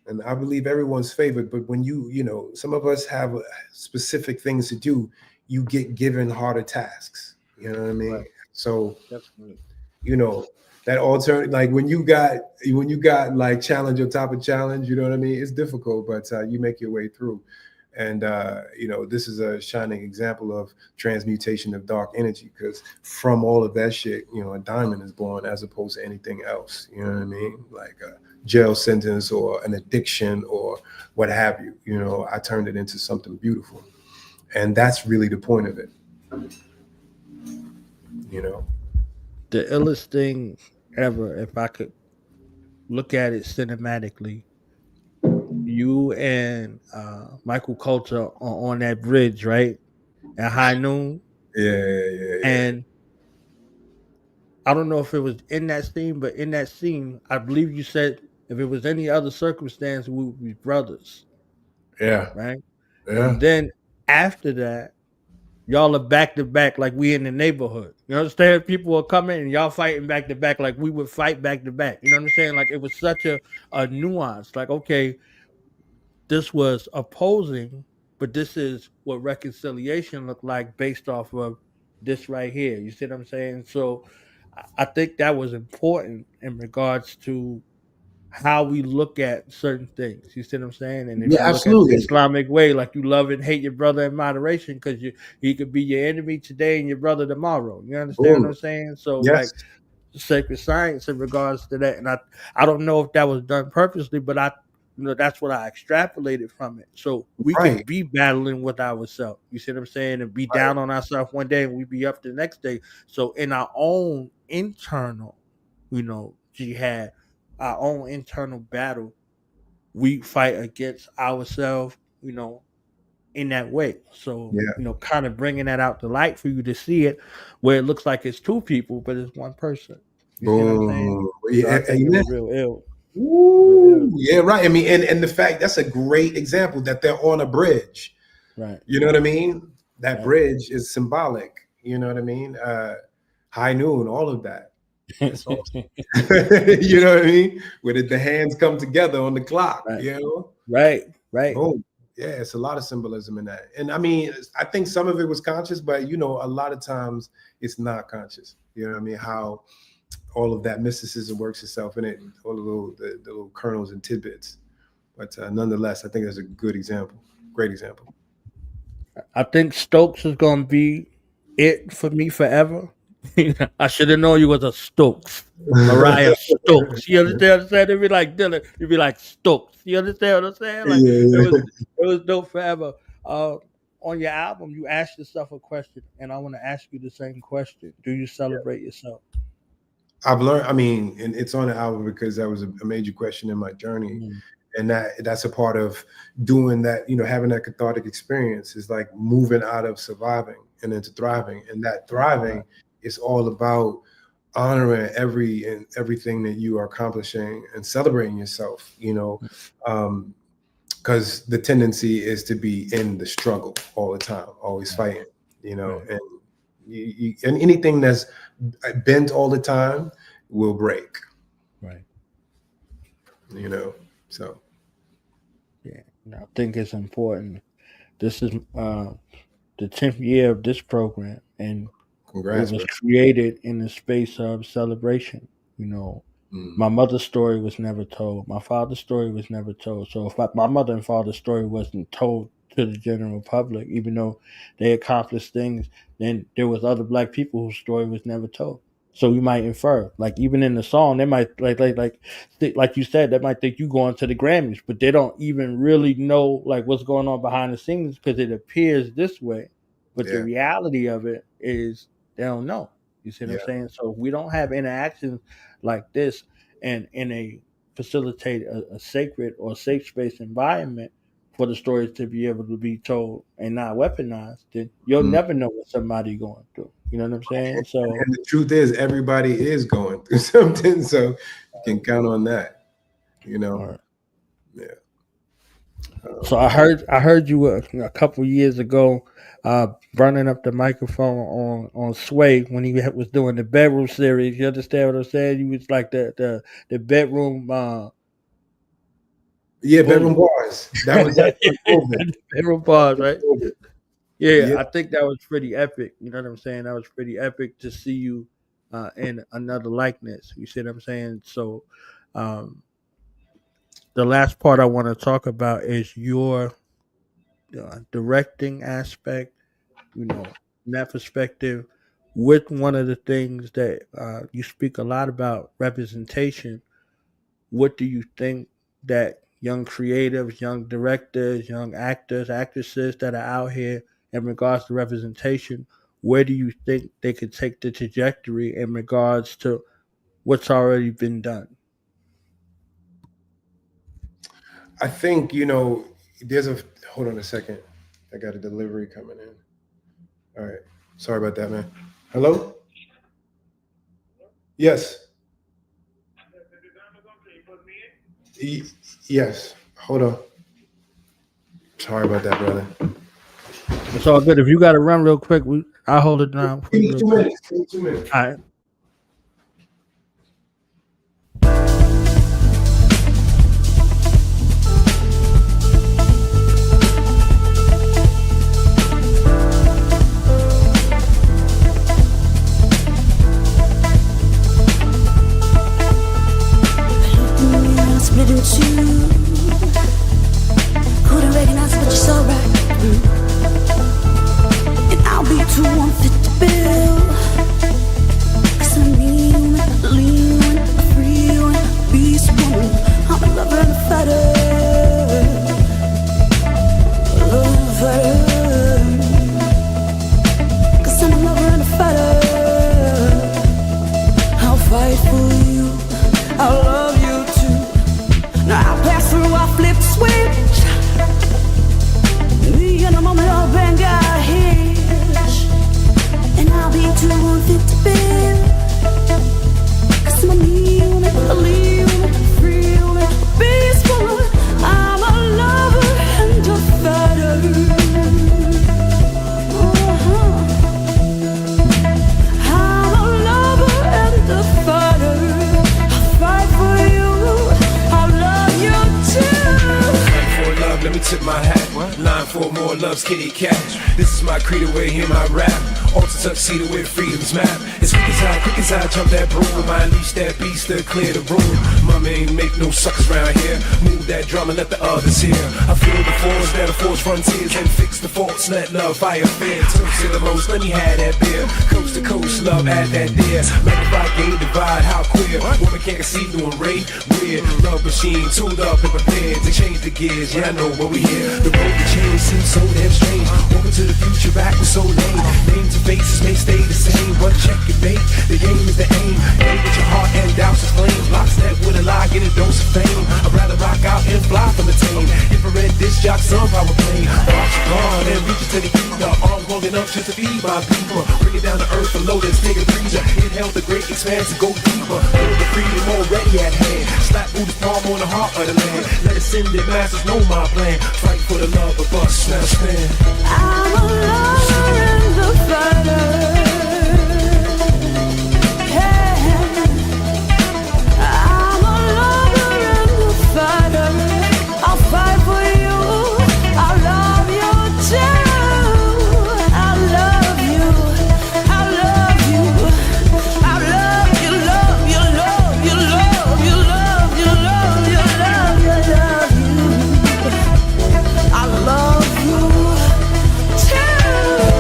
[SPEAKER 7] and I believe everyone's favored, but when you know, some of us have specific things to do, you get given harder tasks. You know what I mean?
[SPEAKER 6] Right.
[SPEAKER 7] So,
[SPEAKER 6] Definitely.
[SPEAKER 7] you know, that alternate, like when you got like challenge on top of challenge, you know what I mean? It's difficult, but you make your way through. And you know, this is a shining example of transmutation of dark energy, because from all of that shit, you know, a diamond is born as opposed to anything else. You know what I mean? Like a jail sentence or an addiction or what have you. You know, I turned it into something beautiful, and that's really the point of it. You know,
[SPEAKER 6] The illest thing ever, if I could look at it cinematically, you and Michael Coulter are on that bridge, right? At high noon.
[SPEAKER 7] yeah.
[SPEAKER 6] And I don't know if it was in that scene, but in that scene, I believe you said if it was any other circumstance, we would be brothers,
[SPEAKER 7] Yeah.
[SPEAKER 6] right?
[SPEAKER 7] Yeah.
[SPEAKER 6] And then after that, y'all are back to back like we in the neighborhood. You understand? People are coming and y'all fighting back to back like we would fight back to back. You know what I'm saying? Like it was such a nuance. Like, okay, this was opposing, but this is what reconciliation looked like based off of this right here. You see what I'm saying? So I think that was important in regards to how we look at certain things. You see what I'm saying? And if
[SPEAKER 7] Yeah,
[SPEAKER 6] you look at the
[SPEAKER 7] absolutely.
[SPEAKER 6] Islamic way, like you love and hate your brother in moderation, because he could be your enemy today and your brother tomorrow. You understand what
[SPEAKER 7] Boom.
[SPEAKER 6] I'm saying? So
[SPEAKER 7] Yes.
[SPEAKER 6] like sacred science in regards to that. And I don't know if that was done purposely, but that's what I extrapolated from it. So we
[SPEAKER 7] Right.
[SPEAKER 6] could be battling with ourselves. You see what I'm saying? And be
[SPEAKER 7] Right.
[SPEAKER 6] down on ourselves one day and we be up the next day. So in our own internal, jihad, our own internal battle, we fight against ourselves, in that way. So,
[SPEAKER 7] Yeah.
[SPEAKER 6] kind of bringing that out to light for you to see it where it looks like it's two people, but it's one person. You see what I'm saying?
[SPEAKER 7] Boom.
[SPEAKER 6] So I
[SPEAKER 7] Yeah.
[SPEAKER 6] think it
[SPEAKER 7] Amen.
[SPEAKER 6] was real ill. Real
[SPEAKER 7] Woo.
[SPEAKER 6] ill.
[SPEAKER 7] Yeah, right. I mean, and the fact, that's a great example that they're on a bridge.
[SPEAKER 6] Right.
[SPEAKER 7] You know what I mean? That
[SPEAKER 6] Right.
[SPEAKER 7] bridge is symbolic. You know what I mean? High noon, all of that. That's awesome. You know what I mean? Where the hands come together on the clock,
[SPEAKER 6] Right.
[SPEAKER 7] you know?
[SPEAKER 6] Right. Right.
[SPEAKER 7] Boom. Yeah, it's a lot of symbolism in that. And I mean, I think some of it was conscious, but you know, a lot of times it's not conscious. You know what I mean? How all of that mysticism works itself in it, all the little kernels and tidbits. But nonetheless, I think that's a good example. Great example.
[SPEAKER 6] I think Stokes is gonna be it for me forever. I should have known you was a Stokes. Mariah Stokes. You understand what I'm saying? It'd be like Dylan. It'd be like Stokes. You understand what I'm saying? Like it
[SPEAKER 7] Yeah.
[SPEAKER 6] was dope forever. Uh, on your album, you asked yourself a question, and I want to ask you the same question. Do you celebrate yourself?
[SPEAKER 7] I've learned, I mean, and it's on the album because that was a major question in my journey.
[SPEAKER 6] Mm,
[SPEAKER 7] And that's a part of doing that, you know, having that cathartic experience is like moving out of surviving and into thriving. And that thriving
[SPEAKER 6] right,
[SPEAKER 7] is all about honoring everything that you are accomplishing and celebrating yourself, you know, because the tendency is to be in the struggle all the time, always fighting, you know,
[SPEAKER 6] right,
[SPEAKER 7] and and anything that's bent all the time will break,
[SPEAKER 6] right.
[SPEAKER 7] you know. So
[SPEAKER 6] Yeah, and I think it's important. This is the 10th year of this program, and it
[SPEAKER 7] congrats,
[SPEAKER 6] was
[SPEAKER 7] bro.
[SPEAKER 6] created in the space of celebration. You know,
[SPEAKER 7] Mm.
[SPEAKER 6] my mother's story was never told. My father's story was never told. So if my mother and father's story wasn't told to the general public, even though they accomplished things, then there was other black people whose story was never told. So you might infer, like even in the song, they might like you said, they might think you going to the Grammys, but they don't even really know like what's going on behind the scenes because it appears this way, but the
[SPEAKER 7] Yeah.
[SPEAKER 6] reality of it is they don't know. You see what I'm
[SPEAKER 7] Yeah.
[SPEAKER 6] saying? So we don't have interactions like this, and in a facilitate a sacred or safe space environment for the stories to be able to be told and not weaponized, then you'll
[SPEAKER 7] Mm.
[SPEAKER 6] never know what somebody going through. You know what I'm saying? So.
[SPEAKER 7] And the truth is, everybody is going through something, so you can count on that. You know.
[SPEAKER 6] All right.
[SPEAKER 7] Yeah.
[SPEAKER 6] So I heard you a couple years ago burning up the microphone on Sway when he was doing the bedroom series. You understand what I'm saying? You was like the bedroom.
[SPEAKER 7] Yeah, bedroom bars. That was that COVID.
[SPEAKER 6] Bedroom bars, right? Yeah,
[SPEAKER 7] Yeah.
[SPEAKER 6] I think that was pretty epic. You know what I'm saying? That was pretty epic to see you in another likeness. You see what I'm saying? So, the last part I want to talk about is your directing aspect. You know, in that perspective, with one of the things that you speak a lot about representation. What do you think that young creatives, young directors, young actors, actresses that are out here in regards to representation, where do you think they could take the trajectory in regards to what's already been done?
[SPEAKER 7] I think, there's a hold on a second. I got a delivery coming in. All right. Sorry about that, man. Hello? Yes. Yes. Hold on. Sorry about that, brother.
[SPEAKER 6] It's all good. If you got to run real quick, I'll hold it down for
[SPEAKER 7] Give
[SPEAKER 6] you
[SPEAKER 7] me
[SPEAKER 6] real
[SPEAKER 7] 2
[SPEAKER 6] quick.
[SPEAKER 7] minutes. Give me 2 minutes.
[SPEAKER 6] All right.
[SPEAKER 8] Split in two. Couldn't recognize what you saw right through. And I'll be too unfit to build. 'Cause I'm mean, lean, free, beast woman. I'm a lover and a fighter. Lover. 'Cause I'm a lover and a fighter. I'll fight for you. I'll love you too. Now I'll pass through, I'll flip switch. Me in a moment of anger hitch. And I'll be too unfit to bend. 'Cause I'm a mean, a lean, free, peaceful. I'm a lover and a fighter. I'm a lover and a fighter. I'll fight for you. I'll love you too.
[SPEAKER 2] Line for love, let me tip my hat. Line for more love's kitty cat. This is my creed away, hear my rap. Alter tuxedo with freedom's map. As quick as I jump that broom. I unleash that beast to clear the room. Mama ain't make no suckers around here. Move that drum and let the others hear. I feel the force that'll force frontiers and fix the faults. Let love fire fair. Turks to the most, let me have that beer. Coast to coast, love, add that there. Magnify, gain, divide, how queer. Woman can't see doing rape. Weird love machine, tuned up and prepared to change the gears. Yeah, I know what we hear. The road to change seems so damn strange. Welcome to the future, back was so lame. Names and faces may stay the same. One check your bait, the aim is the aim. Aim with your heart and doubts is flame. Lockstep with a lie, get a dose of fame. I'd rather rock out and fly from the tame. Infrared disc jock, sun power plane. Watch your guard and reach it to the ether. Arms holding up just to feed my people. Bring it down to earth for loaders, take a breather. Inhale the great expanse and go deeper. Feel the freedom already at hand. Slap Buddha's palm on the heart of the land. Let us send it, masters know my plan. Fight for the love of us, now stand.
[SPEAKER 8] I'm a lover and a fighter. Yeah. I'm a lover and a fighter. I'll fight for you. I'll love you too. I'll love you. I'll love you. I'll love you, love you, love you, love you, love you, love you, love you, love you. I love you too.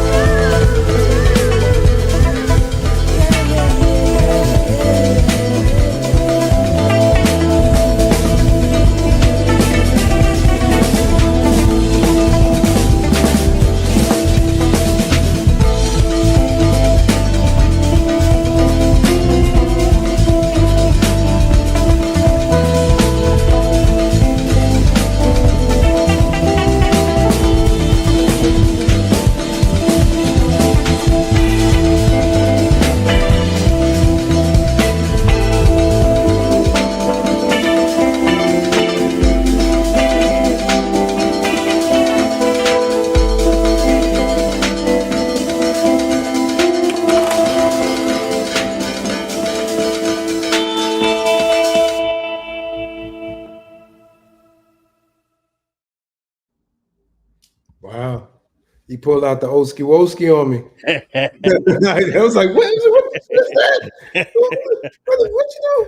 [SPEAKER 7] He pulled out the Oski Woski on me. I was like, what's that? What you know?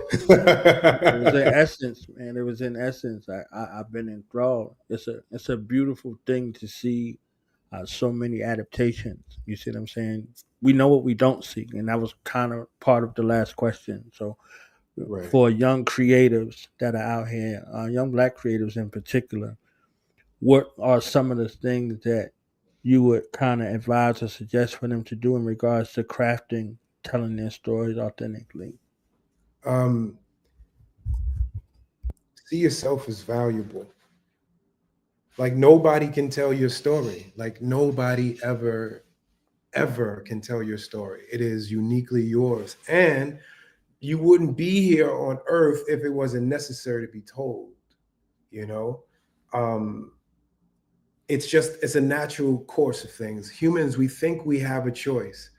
[SPEAKER 6] It was in essence, man. It was in essence. I've been enthralled. It's a beautiful thing to see so many adaptations. You see what I'm saying? We know what we don't see, and that was kind of part of the last question. So,
[SPEAKER 7] Right.
[SPEAKER 6] for young creatives that are out here, young Black creatives in particular, what are some of the things that you would kind of advise or suggest for them to do in regards to crafting, telling their stories authentically?
[SPEAKER 7] Um, see yourself as valuable. Like nobody can tell your story. Like nobody ever can tell your story. It is uniquely yours. And you wouldn't be here on earth if it wasn't necessary to be told, you know? Um, it's a natural course of things. Humans, we think we have a choice,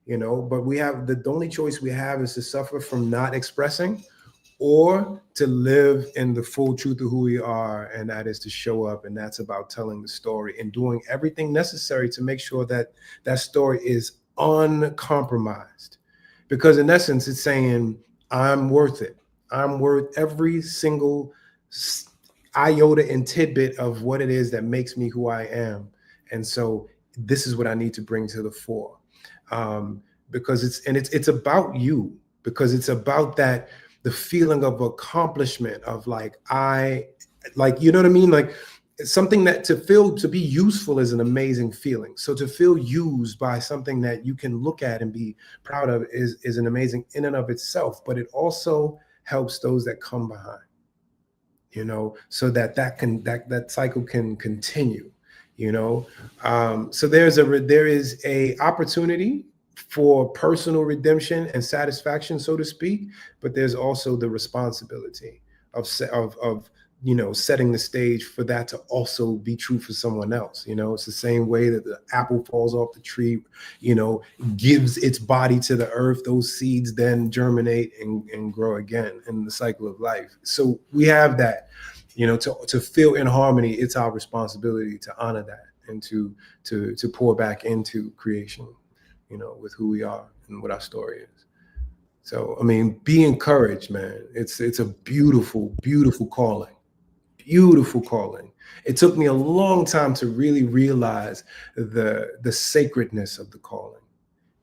[SPEAKER 7] you know, but we have the only choice we have is to suffer from not expressing or to live in the full truth of who we are, and that is to show up, and that's about telling the story and doing everything necessary to make sure that that story is uncompromised, because in essence it's saying I'm worth it. I'm worth every single iota and tidbit of what it is that makes me who I am, and so this is what I need to bring to the fore, because it's about you, because it's about that, the feeling of accomplishment of like you know what I mean, like something that to be useful is an amazing feeling. So to feel used by something that you can look at and be proud of is an amazing in and of itself, but it also helps those that come behind, you know, so that cycle can continue, you know. So there is a opportunity for personal redemption and satisfaction, so to speak, but there's also the responsibility of you know, setting the stage for that to also be true for someone else. You know, it's the same way that the apple falls off the tree, you know, gives its body to the earth. Those seeds then germinate and grow again in the cycle of life. So we have that, you know, to feel in harmony. It's our responsibility to honor that and to pour back into creation, you know, with who we are and what our story is. So, I mean, be encouraged, man. It's a beautiful, beautiful calling. Beautiful calling. It took me a long time to really realize the sacredness of the calling,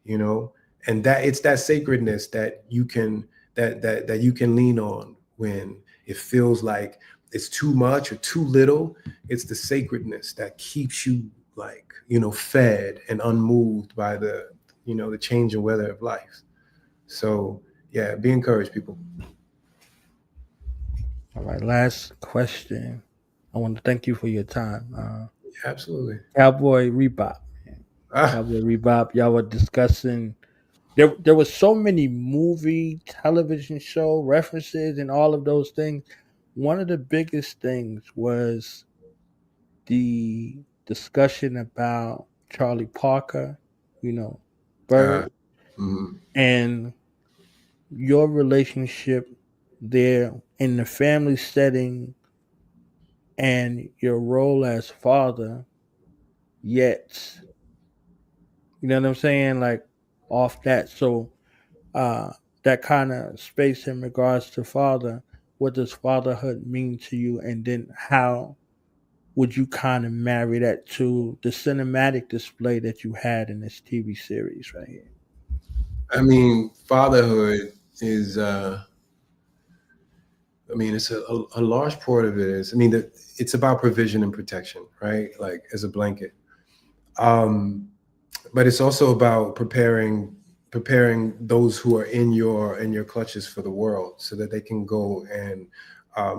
[SPEAKER 7] you know, and that it's that sacredness that you can that you can lean on when it feels like it's too much or too little. It's the sacredness that keeps you, like, you know, fed and unmoved by the, you know, the changing weather of life. So yeah, be encouraged, people.
[SPEAKER 6] All right, last question. I want to thank you for your time.
[SPEAKER 7] Absolutely.
[SPEAKER 6] Cowboy Rebop. Cowboy Rebop, y'all were discussing, there was so many movie, television show references and all of those things. One of the biggest things was the discussion about Charlie Parker, you know, Bird,
[SPEAKER 7] Mhm.
[SPEAKER 6] and your relationship there in the family setting and your role as father, yet, you know what I'm saying? Like, off that. So, that kind of space in regards to father, what does fatherhood mean to you? And then how would you kind of marry that to the cinematic display that you had in this TV series right here?
[SPEAKER 7] I mean, fatherhood is, I mean, it's a large part of it is, I mean, it's about provision and protection, right? Like as a blanket. Um, but it's also about preparing those who are in your clutches for the world, so that they can go and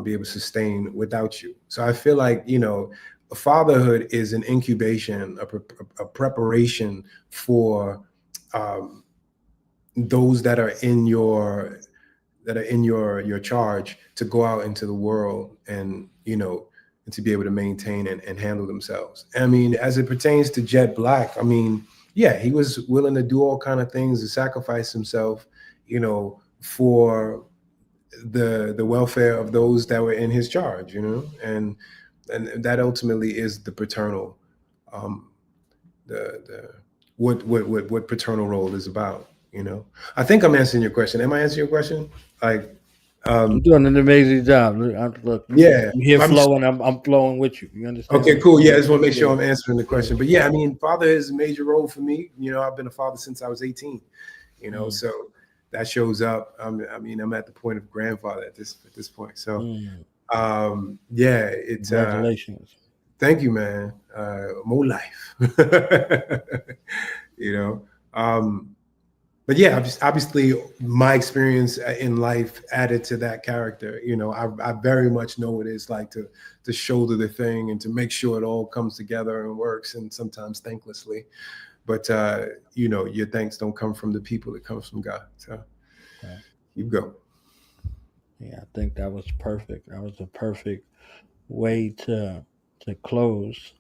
[SPEAKER 7] be able to sustain without you. So I feel like, you know, fatherhood is an incubation, a preparation for um, those that are in your charge to go out into the world and, you know, and to be able to maintain and handle themselves. I mean, as it pertains to Jet Black, I mean, yeah, he was willing to do all kind of things to sacrifice himself, you know, for the welfare of those that were in his charge, you know, and that ultimately is the paternal um, what paternal role is about. I think I'm answering your question. Am I answering your question? Like,
[SPEAKER 6] you're doing an amazing job. Look,
[SPEAKER 7] yeah,
[SPEAKER 6] you hear flowing. I'm flowing with you. You understand?
[SPEAKER 7] Okay, cool. Yeah, I just want to make sure I'm answering the question. But yeah, I mean, father is a major role for me. I've been a father since I was 18. So that shows up. I'm at the point of grandfather at this point. So, yeah, it's
[SPEAKER 6] congratulations.
[SPEAKER 7] Thank you, man. More life. But yeah, obviously my experience in life added to that character. I very much know what it's like to shoulder the thing and to make sure it all comes together and works, and sometimes thanklessly. But your thanks don't come from the people; it comes from God. So you go.
[SPEAKER 6] Yeah, I think that was perfect. That was a perfect way to close.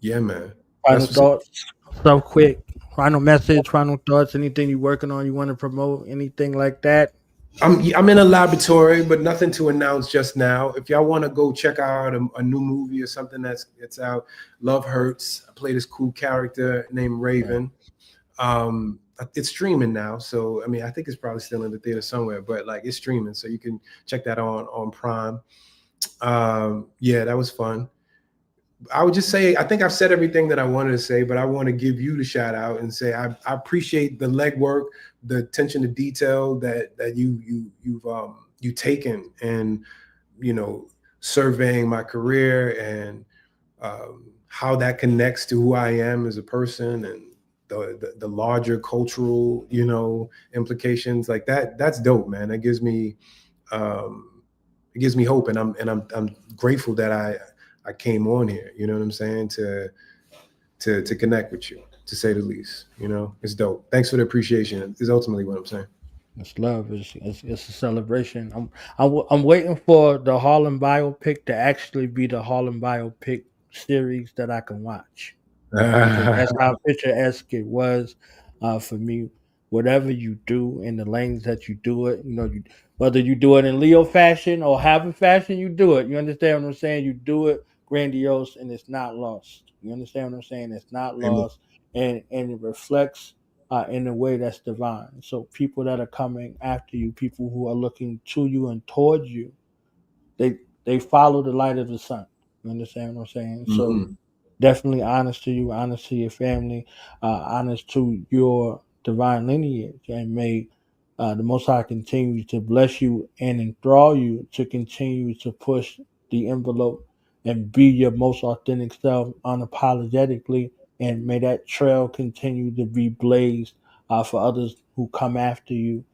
[SPEAKER 7] Yeah, man.
[SPEAKER 6] Final thoughts, so quick. Final message, final thoughts. Anything you're working on, you want to promote, anything like that?
[SPEAKER 7] I'm in a laboratory, but nothing to announce just now. If y'all want to go check out a new movie or something that's out, Love Hurts. I play this cool character named Raven. It's streaming now, so I think it's probably still in the theater somewhere, but like it's streaming, so you can check that on Prime. Yeah, that was fun. I would just say, I think I've said everything that I wanted to say, but I want to give you the shout out and say I appreciate the legwork, the attention to detail that you've taken, and surveying my career and how that connects to who I am as a person and the larger cultural implications like that. That's dope, man. That gives me hope, and I'm grateful that I came on here, you know what I'm saying, to connect with you, to say the least. It's dope. Thanks for the appreciation is ultimately what I'm saying.
[SPEAKER 6] It's love. It's a celebration. I'm waiting for the Harlem biopic to actually be the Harlem biopic series that I can watch. That's how picturesque it was for me. Whatever you do in the lanes that you do it, whether you do it in Leo fashion or Harvard fashion, you do it. You understand what I'm saying? You do it grandiose, and it's not lost. You understand what I'm saying? It's not lost, and it reflects in a way that's divine. So people that are coming after you, people who are looking to you and towards you, they follow the light of the sun. You understand what I'm saying?
[SPEAKER 7] Mm-hmm.
[SPEAKER 6] So definitely honest to you, honest to your family, honest to your divine lineage, and may the Most High continue to bless you and enthrall you to continue to push the envelope and be your most authentic self unapologetically, and may that trail continue to be blazed for others who come after you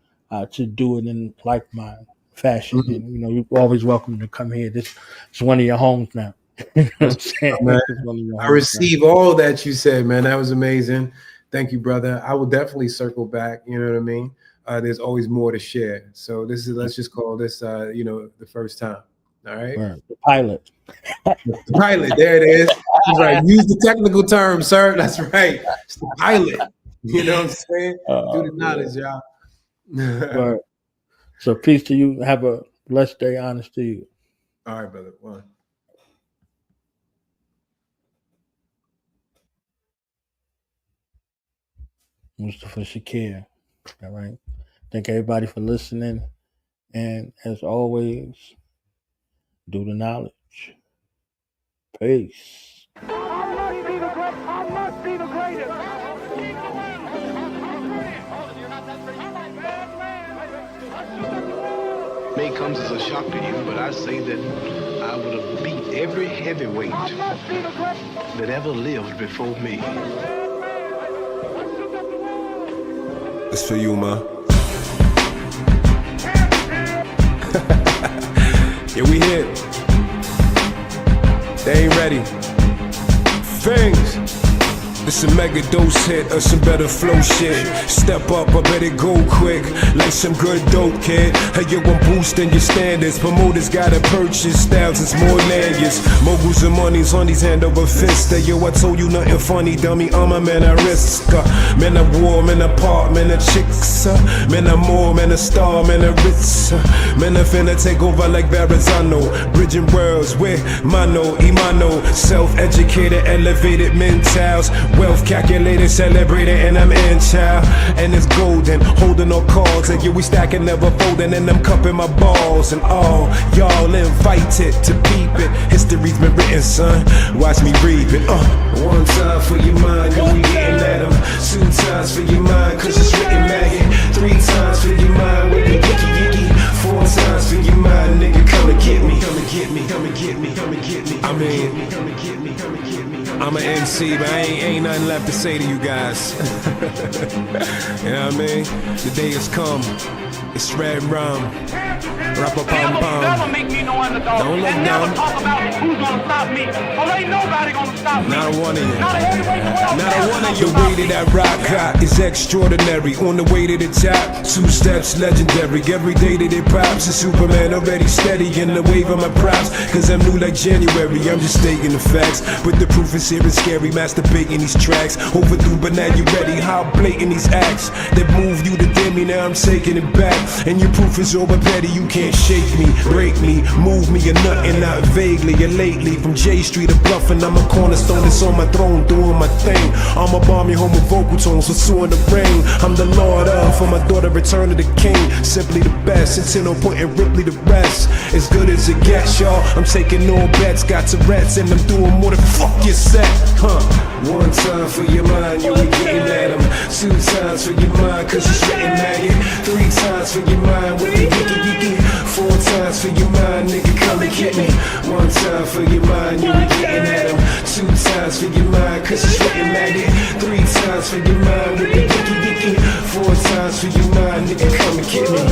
[SPEAKER 6] to do it in like-minded fashion.
[SPEAKER 7] Mm-hmm.
[SPEAKER 6] And you're always welcome to come here. This is one of your homes now. You know what I'm saying?
[SPEAKER 7] I receive all that you said, man. That was amazing. Thank you, brother. I will definitely circle back. You know what I mean? There's always more to share. So let's just call this, the first time. All right.
[SPEAKER 6] The pilot.
[SPEAKER 7] The pilot. There it is. That's right. Use the technical term, sir. That's right. It's the pilot. You know what I'm saying? Do the knowledge, y'all.
[SPEAKER 6] Right. So peace to you. Have a blessed day. Honest to you.
[SPEAKER 7] All right, brother. One.
[SPEAKER 6] Mustafa Shakir. All right. Thank everybody for listening. And as always, do the knowledge. Peace.
[SPEAKER 10] I must be the greatest.
[SPEAKER 11] May comes as a shock to you, but I say that I would have beat every heavyweight that ever lived before me.
[SPEAKER 2] It's for you, ma. Yeah, we here. They ain't ready. Things. This a mega dose hit or some better flow shit. Step up, I better go quick, like some good dope kid. Hey yo, I'm boosting your standards. Promoters gotta purchase thousands more lanyards. Moguls and money's on these hand over fist. Hey yo, I told you nothing funny, dummy. I'm a man, I risk. Man, I war, man, I part, man, I chicks. Man, I'm more, man, a star, man, a ritz. Man, I finna take over like Verrazano. Bridging worlds with mano, imano. Self-educated, elevated mentals. Wealth calculated, celebrated, and I'm in child. And it's golden, holding on cards. And yeah, we stacking, never folding. And I'm cupping my balls. And all y'all invited to peep it. History's been written, son. Watch me read it. One time for your mind, and we getting at 'em. 2 times for your mind, cause it's written maggot. 3 times for your mind, with the yicky yicky. 4 times for your mind, nigga, come and get me. Come and get me, come and get me, come and get me. I mean, come and get me, come and get me. I'm an MC, but ain't nothing left to say to you guys. You know what I mean? The day has come. It's red rum. Rap-a-pum-pum. Don't look down.
[SPEAKER 10] Talk about who's gonna stop me. Well, ain't nobody gonna stop me.
[SPEAKER 2] Not one of you.
[SPEAKER 10] Not a heavyweight world.
[SPEAKER 2] Not a one of you. The way that I rock hot is extraordinary. On the way to the top, 2 steps legendary. Every day that it pops, a Superman already steady in the wave of my props. Cause I'm new like January, I'm just stating the facts. But the proof is here and scary, masturbating these tracks. Overdue, but now you ready. How blatant these acts that move you to dim me, now I'm taking it back. And your proof is over petty, you can't shake me, break me, move me or nothing, not vaguely or lately. From J Street to Bluffin', I'm a cornerstone that's on my throne, doing my thing. I'm a bomb your home with vocal tones, pursuing the ring. I'm the Lord of, for my daughter, return of the king. Simply the best, it's no point in Ripley the rest. As good as it gets, y'all. I'm taking no bets, got Tourette's, and I'm doing more than fuck your set, huh? 1 time for your mind, you ain't getting at 'em. 2 times for your mind, cause it's written maggot. 3 times for your mind, with the yicky yicky. 4 times for your mind, nigga, come and get me. 1 time for your mind, you ain't getting at 'em. 2 times for your mind, cause it's written maggot. 3 times for your mind, with the yicky yicky. 4 times for your mind, nigga, come and get me.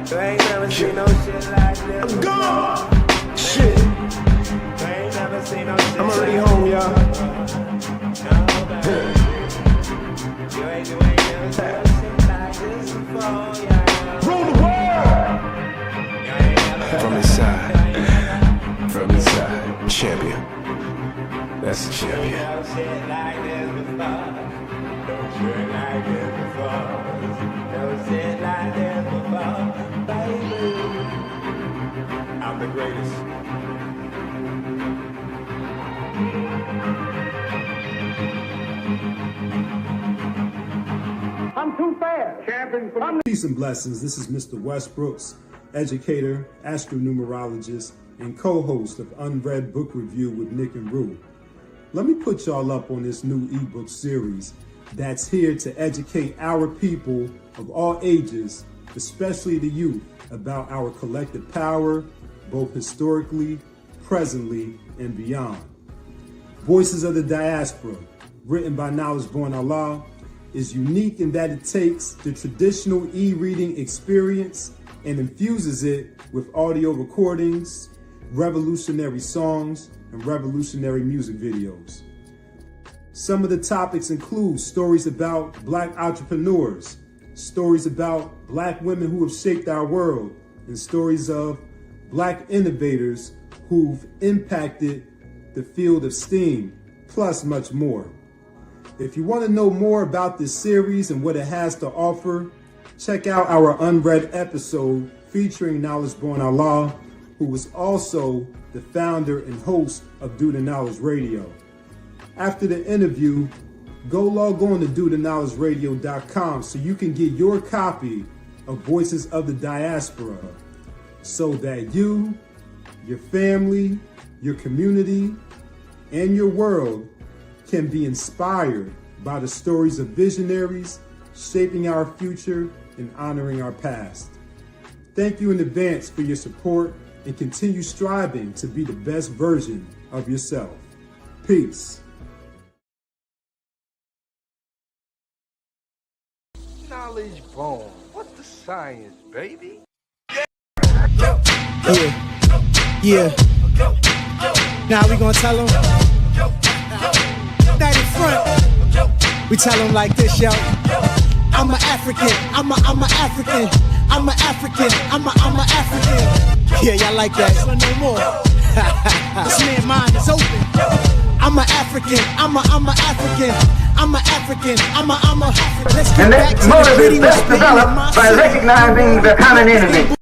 [SPEAKER 1] I ain't never seen no shit like this.
[SPEAKER 2] I'm gone! Shit!
[SPEAKER 1] I ain't never seen no shit.
[SPEAKER 2] I'm already home, y'all. From inside, champion. That's a champion.
[SPEAKER 1] I'm the greatest.
[SPEAKER 10] I'm too fast. Champion from
[SPEAKER 12] Peace and blessings. This is Mr. Westbrooks, educator, astronumerologist, and co-host of Unread Book Review with Nick and Rue. Let me put y'all up on this new ebook series that's here to educate our people of all ages, especially the youth, about our collective power, both historically, presently, and beyond. Voices of the Diaspora, written by Knowledge Born Allah, is unique in that it takes the traditional e-reading experience and infuses it with audio recordings, revolutionary songs, and revolutionary music videos. Some of the topics include stories about Black entrepreneurs, stories about Black women who have shaped our world, and stories of Black innovators who've impacted the field of STEAM, plus much more. If you want to know more about this series and what it has to offer, check out our unread episode featuring Knowledge Born Allah, who was also the founder and host of Do the Knowledge Radio. After the interview, go log on to dotheknowledgeradio.com so you can get your copy of Voices of the Diaspora so that you, your family, your community, and your world can be inspired by the stories of visionaries shaping our future and honoring our past. Thank you in advance for your support and continue striving to be the best version of yourself. Peace.
[SPEAKER 13] Knowledge Born. What's the science, baby?
[SPEAKER 14] Yeah. Now we gonna tell them that We tell them like this, yo. I'm an African, I'm a African, I'm a African, I'm a African. Yeah, y'all like that? So no more. This man's mind is open. I'm a African, I'm a African, I'm a African, I'm a. Let's get
[SPEAKER 15] And
[SPEAKER 14] back
[SPEAKER 15] that
[SPEAKER 14] to
[SPEAKER 15] motive
[SPEAKER 14] the
[SPEAKER 15] is best developed by recognizing the common enemy.